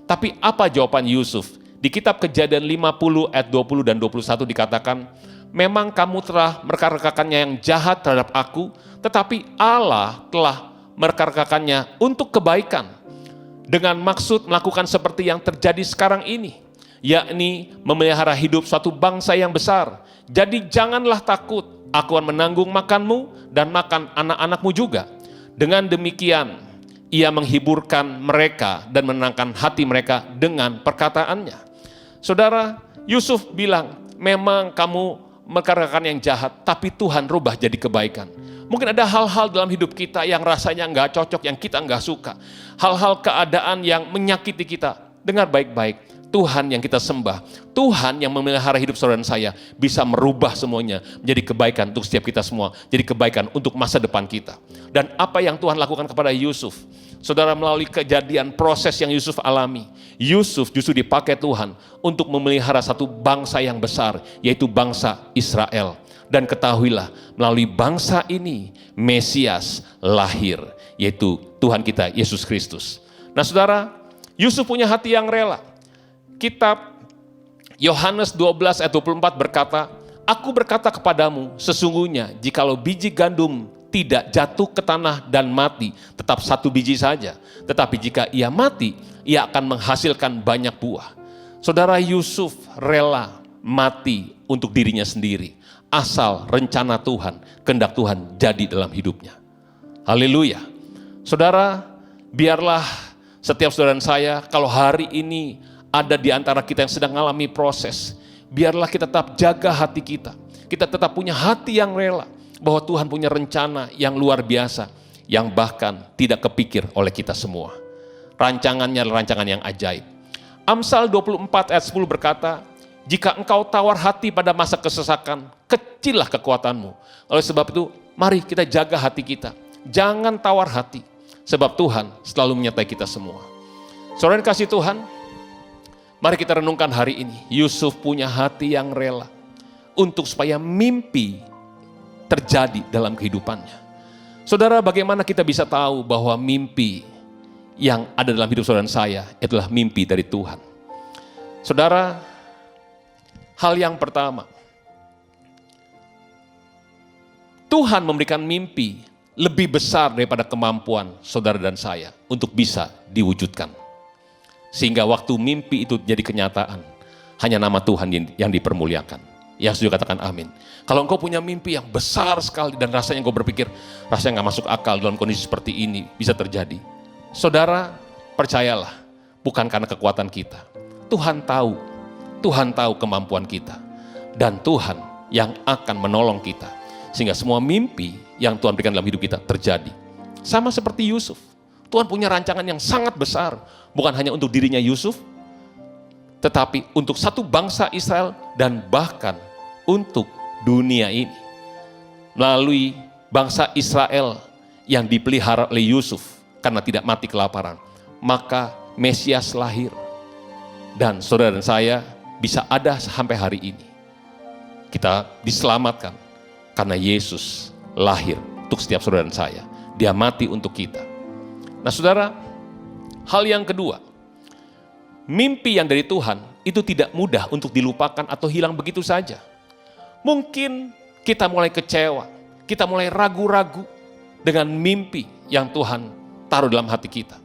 Tapi apa jawaban Yusuf? Di kitab Kejadian 50 ayat 20 dan 21 dikatakan, memang kamu telah mereka-rekakannya yang jahat terhadap aku, tetapi Allah telah mereka-rekakannya untuk kebaikan, dengan maksud melakukan seperti yang terjadi sekarang ini, yakni memelihara hidup suatu bangsa yang besar. Jadi janganlah takut, aku akan menanggung makanmu dan makan anak-anakmu juga. Dengan demikian, ia menghiburkan mereka dan menenangkan hati mereka dengan perkataannya. Saudara, Yusuf bilang, memang kamu mekaryakan yang jahat, tapi Tuhan rubah jadi kebaikan. Mungkin ada hal-hal dalam hidup kita yang rasanya nggak cocok, yang kita nggak suka. Hal-hal keadaan yang menyakiti kita. Dengar baik-baik, Tuhan yang kita sembah, Tuhan yang memelihara hidup saudara dan saya, bisa merubah semuanya menjadi kebaikan untuk setiap kita semua, jadi kebaikan untuk masa depan kita. Dan apa yang Tuhan lakukan kepada Yusuf, saudara, melalui kejadian proses yang Yusuf alami, Yusuf justru dipakai Tuhan untuk memelihara satu bangsa yang besar, yaitu bangsa Israel. Dan ketahuilah, melalui bangsa ini, Mesias lahir, yaitu Tuhan kita, Yesus Kristus. Nah saudara, Yusuf punya hati yang rela. Kitab Yohanes 12 ayat 24 berkata, aku berkata kepadamu, sesungguhnya jikalau biji gandum tidak jatuh ke tanah dan mati, tetap satu biji saja. Tetapi jika ia mati, ia akan menghasilkan banyak buah. Saudara, Yusuf rela mati untuk dirinya sendiri, asal rencana Tuhan, kehendak Tuhan jadi dalam hidupnya. Haleluya. Saudara, biarlah setiap saudara dan saya, kalau hari ini ada di antara kita yang sedang mengalami proses, biarlah kita tetap jaga hati kita. Kita tetap punya hati yang rela, bahwa Tuhan punya rencana yang luar biasa, yang bahkan tidak kepikir oleh kita semua. Rancangannya adalah rancangan yang ajaib. Amsal 24 ayat 10 berkata, jika engkau tawar hati pada masa kesesakan, kecillah kekuatanmu. Oleh sebab itu, mari kita jaga hati kita. Jangan tawar hati, sebab Tuhan selalu menyertai kita semua. Saudara yang kasih Tuhan, mari kita renungkan hari ini. Yusuf punya hati yang rela untuk supaya mimpi terjadi dalam kehidupannya. Saudara, bagaimana kita bisa tahu bahwa mimpi yang ada dalam hidup saudara dan saya adalah mimpi dari Tuhan? Saudara, hal yang pertama, Tuhan memberikan mimpi lebih besar daripada kemampuan saudara dan saya untuk bisa diwujudkan. Sehingga waktu mimpi itu jadi kenyataan, hanya nama Tuhan yang dipermuliakan. Ya, sudah katakan amin. Kalau engkau punya mimpi yang besar sekali dan rasanya engkau berpikir, rasanya gak masuk akal dalam kondisi seperti ini bisa terjadi. Saudara, percayalah, bukan karena kekuatan kita. Tuhan tahu kemampuan kita. Dan Tuhan yang akan menolong kita. Sehingga semua mimpi yang Tuhan berikan dalam hidup kita terjadi. Sama seperti Yusuf. Tuhan punya rancangan yang sangat besar. Bukan hanya untuk dirinya Yusuf, tetapi untuk satu bangsa Israel dan bahkan untuk dunia ini. Melalui bangsa Israel yang dipelihara oleh Yusuf karena tidak mati kelaparan, maka Mesias lahir. Dan saudara dan saya bisa ada sampai hari ini. Kita diselamatkan karena Yesus lahir untuk setiap saudara dan saya. Dia mati untuk kita. Nah saudara, hal yang kedua, mimpi yang dari Tuhan itu tidak mudah untuk dilupakan atau hilang begitu saja. Mungkin kita mulai kecewa, kita mulai ragu-ragu dengan mimpi yang Tuhan taruh dalam hati kita.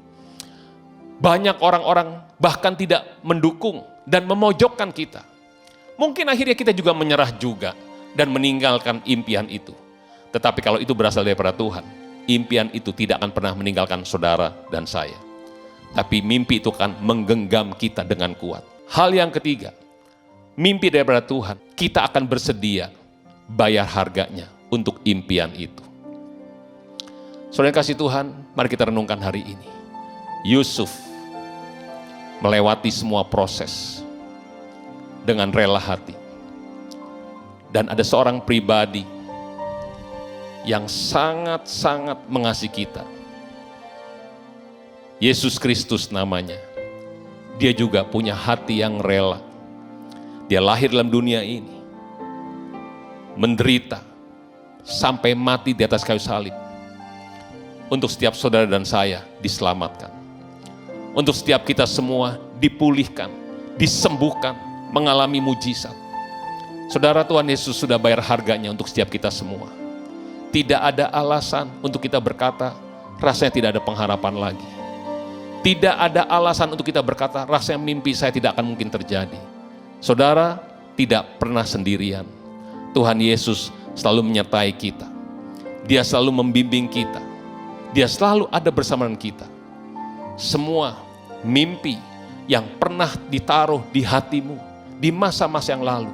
Banyak orang-orang bahkan tidak mendukung dan memojokkan kita. Mungkin akhirnya kita juga menyerah juga dan meninggalkan impian itu. Tetapi kalau itu berasal daripada Tuhan, impian itu tidak akan pernah meninggalkan saudara dan saya. Tapi mimpi itu akan menggenggam kita dengan kuat. Hal yang ketiga, mimpi daripada Tuhan, kita akan bersedia bayar harganya untuk impian itu. Saudara yang kasih Tuhan, mari kita renungkan hari ini. Yusuf melewati semua proses dengan rela hati. Dan ada seorang pribadi yang sangat-sangat mengasihi kita. Yesus Kristus namanya. Dia juga punya hati yang rela. Dia lahir dalam dunia ini, menderita sampai mati di atas kayu salib. Untuk setiap saudara dan saya diselamatkan. Untuk setiap kita semua dipulihkan, disembuhkan, mengalami mujizat. Saudara, Tuhan Yesus sudah bayar harganya untuk setiap kita semua. Tidak ada alasan untuk kita berkata, rasanya tidak ada pengharapan lagi. Tidak ada alasan untuk kita berkata, rasanya mimpi saya tidak akan mungkin terjadi. Saudara, tidak pernah sendirian. Tuhan Yesus selalu menyertai kita. Dia selalu membimbing kita. Dia selalu ada bersama kita. Semua mimpi yang pernah ditaruh di hatimu di masa-masa yang lalu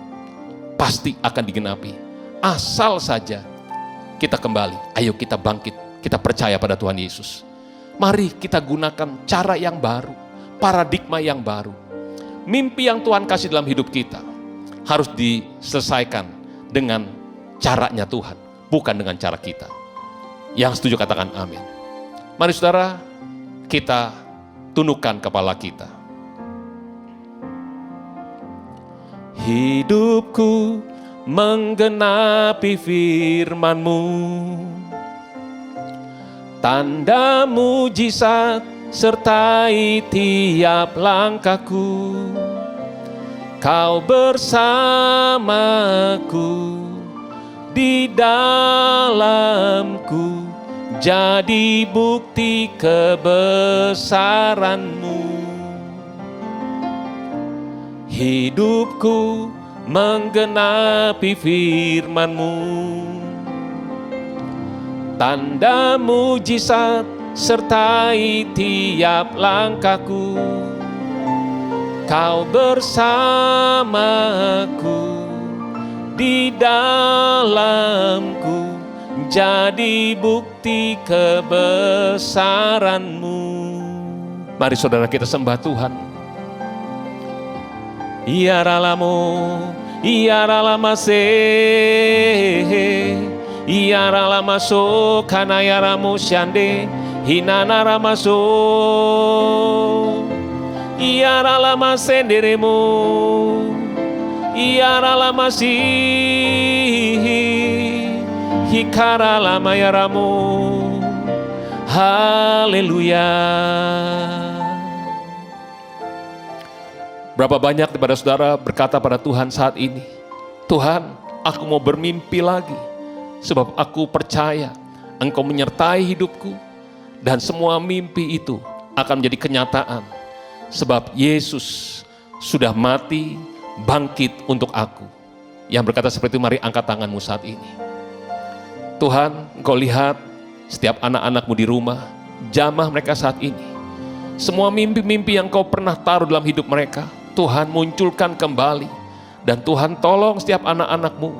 pasti akan digenapi. Asal saja kita kembali. Ayo kita bangkit, kita percaya pada Tuhan Yesus. Mari kita gunakan cara yang baru, paradigma yang baru. Mimpi yang Tuhan kasih dalam hidup kita harus diselesaikan dengan caranya Tuhan, bukan dengan cara kita. Yang setuju katakan amin. Mari saudara, kita tundukkan kepala kita. Hidupku menggenapi firman-Mu, tanda mujizat sertai tiap langkahku. Kau bersamaku di dalamku, jadi bukti kebesaran-Mu. Hidupku menggenapi firman-Mu, tanda mujizat sertai tiap langkahku. Kau bersamaku di dalamku, jadi bukti kebesaran-Mu. Mari saudara kita sembah Tuhan. Iaralamase, Iaralamaso kanayaramo syande, hinanaramaso, Iaralamase deremo, Iaralamasi, Hikaralamayaramo. Haleluya. Berapa banyak daripada saudara berkata pada Tuhan saat ini, Tuhan, aku mau bermimpi lagi, sebab aku percaya Engkau menyertai hidupku, dan semua mimpi itu akan menjadi kenyataan, sebab Yesus sudah mati, bangkit untuk aku. Yang berkata seperti itu, mari angkat tanganmu saat ini. Tuhan, Engkau lihat setiap anak-anakmu di rumah, jamah mereka saat ini. Semua mimpi-mimpi yang Kau pernah taruh dalam hidup mereka, Tuhan munculkan kembali. Dan Tuhan tolong setiap anak-anak-Mu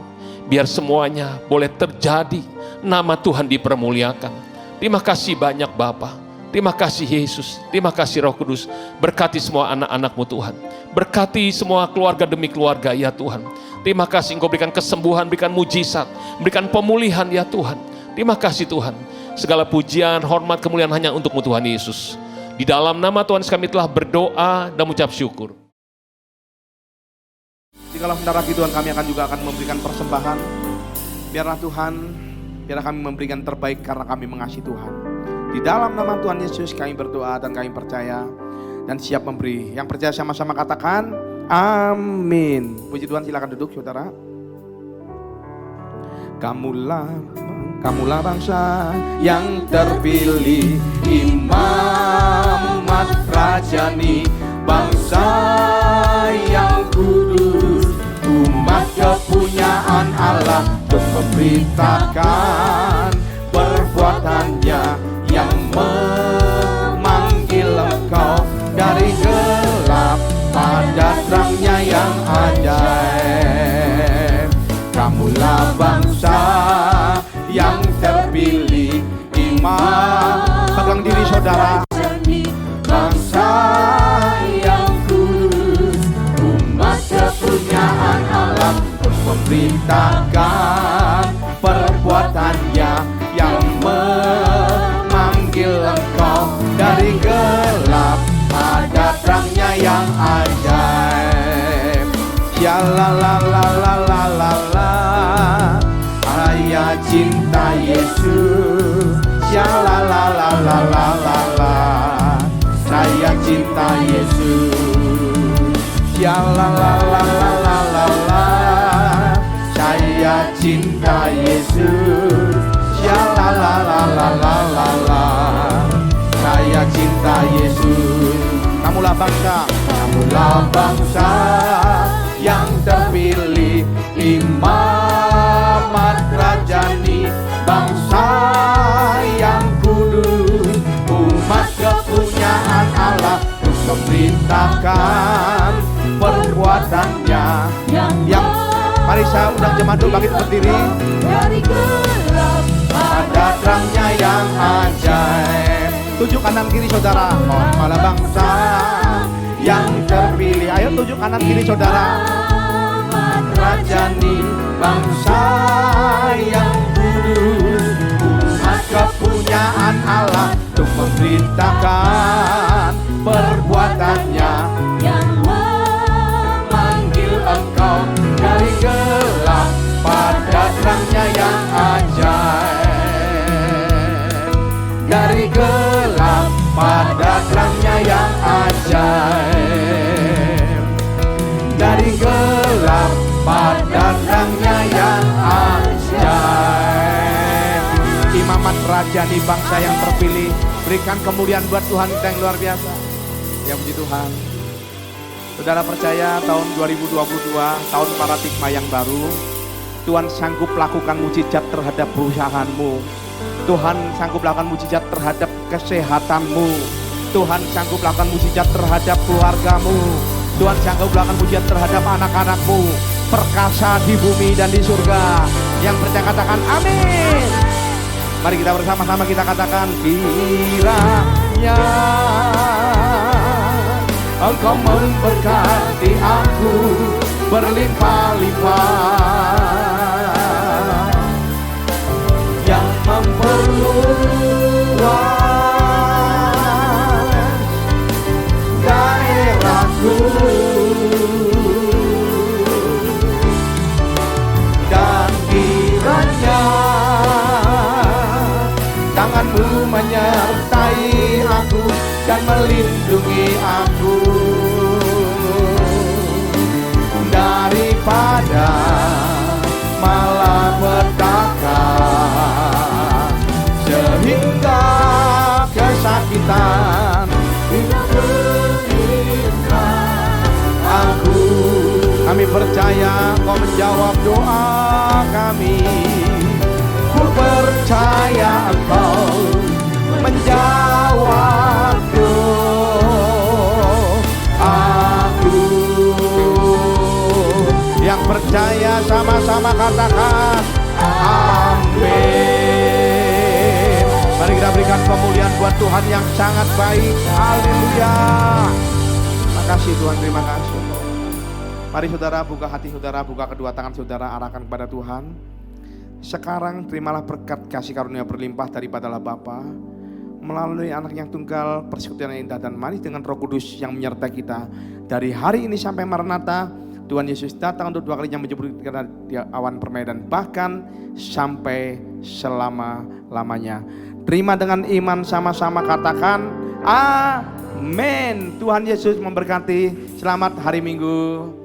biar semuanya boleh terjadi, nama Tuhan dipermuliakan. Terima kasih banyak Bapa, terima kasih Yesus, terima kasih Roh Kudus. Berkati semua anak-anak-Mu Tuhan, berkati semua keluarga demi keluarga ya Tuhan. Terima kasih Engkau berikan kesembuhan, berikan mujizat, berikan pemulihan ya Tuhan. Terima kasih Tuhan, segala pujian, hormat, kemuliaan hanya untuk-Mu Tuhan Yesus. Di dalam nama Tuhan kami telah berdoa dan mengucap syukur. Jikalau hendak Tuhan, kami juga akan memberikan persembahan. Biarlah Tuhan, biarlah kami memberikan terbaik karena kami mengasihi Tuhan. Di dalam nama Tuhan Yesus kami berdoa dan kami percaya dan siap memberi. Yang percaya sama-sama katakan amin. Puji Tuhan, silakan duduk saudara. Kamulah bangsa yang terpilih, imamat rajani, bangsa yang kudus, umat kepunyaan Allah, untuk memberitakan perbuatannya yang memanggil engkau dari gelap pada terangnya yang ajaib. Kamulah bangsa yang terpilih, imam. Pegang diri saudara. Bangsa yang kudus, umat kepunyaan Allah, untuk memberitakan perbuatannya yang memanggil engkau dari gelap pada terangnya yang ajaib. Ya la la la la la la la, saya cinta Yesus. Ya la la la la la la la, saya cinta Yesus. Ya la la la la la la la, saya cinta Yesus. Ya la la la la la la la, saya cinta Yesus. Kamulah bangsa yang terpilih, imamat rajani, bangsa yang kudus, umat kepunyaan Allah, untuk memberitakan perbuatannya yang mari saya undang jemaat dulu bangkit berdiri. Dari gelap pada terangnya yang ajaib. Tunjuk kanan kiri saudara. Kamulah bangsa yang terpilih. Ayo tunjuk kanan kiri saudara. Rajani, bangsa yang kudus, umat kepunyaan Allah, untuk memberitakan perbuatannya yang memanggil engkau dari gelap pada terangnya yang ajaib. Dari gelap pada terangnya yang ajaib. Dari gelap pada terangnya yang ajaib. Imamat rajani, bangsa yang terpilih, berikan kemuliaan buat Tuhan kita yang luar biasa. Ya puji Tuhan. Saudara percaya tahun 2022, tahun paradigma yang baru, Tuhan sanggup lakukan mujizat terhadap perusahaanmu. Tuhan sanggup lakukan mujizat terhadap kesehatanmu. Tuhan sanggup lakukan mujizat terhadap keluargamu. Tuhan sanggup lakukan mujizat terhadap anak-anakmu. Perkasa di bumi dan di surga. Yang percaya katakan amin. Mari kita bersama-sama kita katakan, kiranya Engkau memberkati aku berlimpah-limpah, yang memperluas daerahku, dan kiranya tangan-Mu menyertai aku dan melindungi aku daripada malapetaka, sehingga kesakitan tidak menimpa aku. Kami percaya Kau menjawab doa kami. Ku percaya Engkau menjawab doaku. Yang percaya sama-sama katakan, buat Tuhan yang sangat baik. Haleluya. Terima kasih Tuhan, terima kasih. Mari saudara buka hati saudara, buka kedua tangan saudara, arahkan kepada Tuhan. Sekarang terimalah berkat kasih karunia berlimpah daripada Allah Bapa melalui anak yang tunggal, persekutuan yang indah dan manis dengan Roh Kudus yang menyertai kita. Dari hari ini sampai Maranatha, Tuhan Yesus datang untuk 2 kalinya menjemput kita di awan permai dan bahkan sampai selama-lamanya. Terima dengan iman, sama-sama katakan amin. Tuhan Yesus memberkati. Selamat hari Minggu.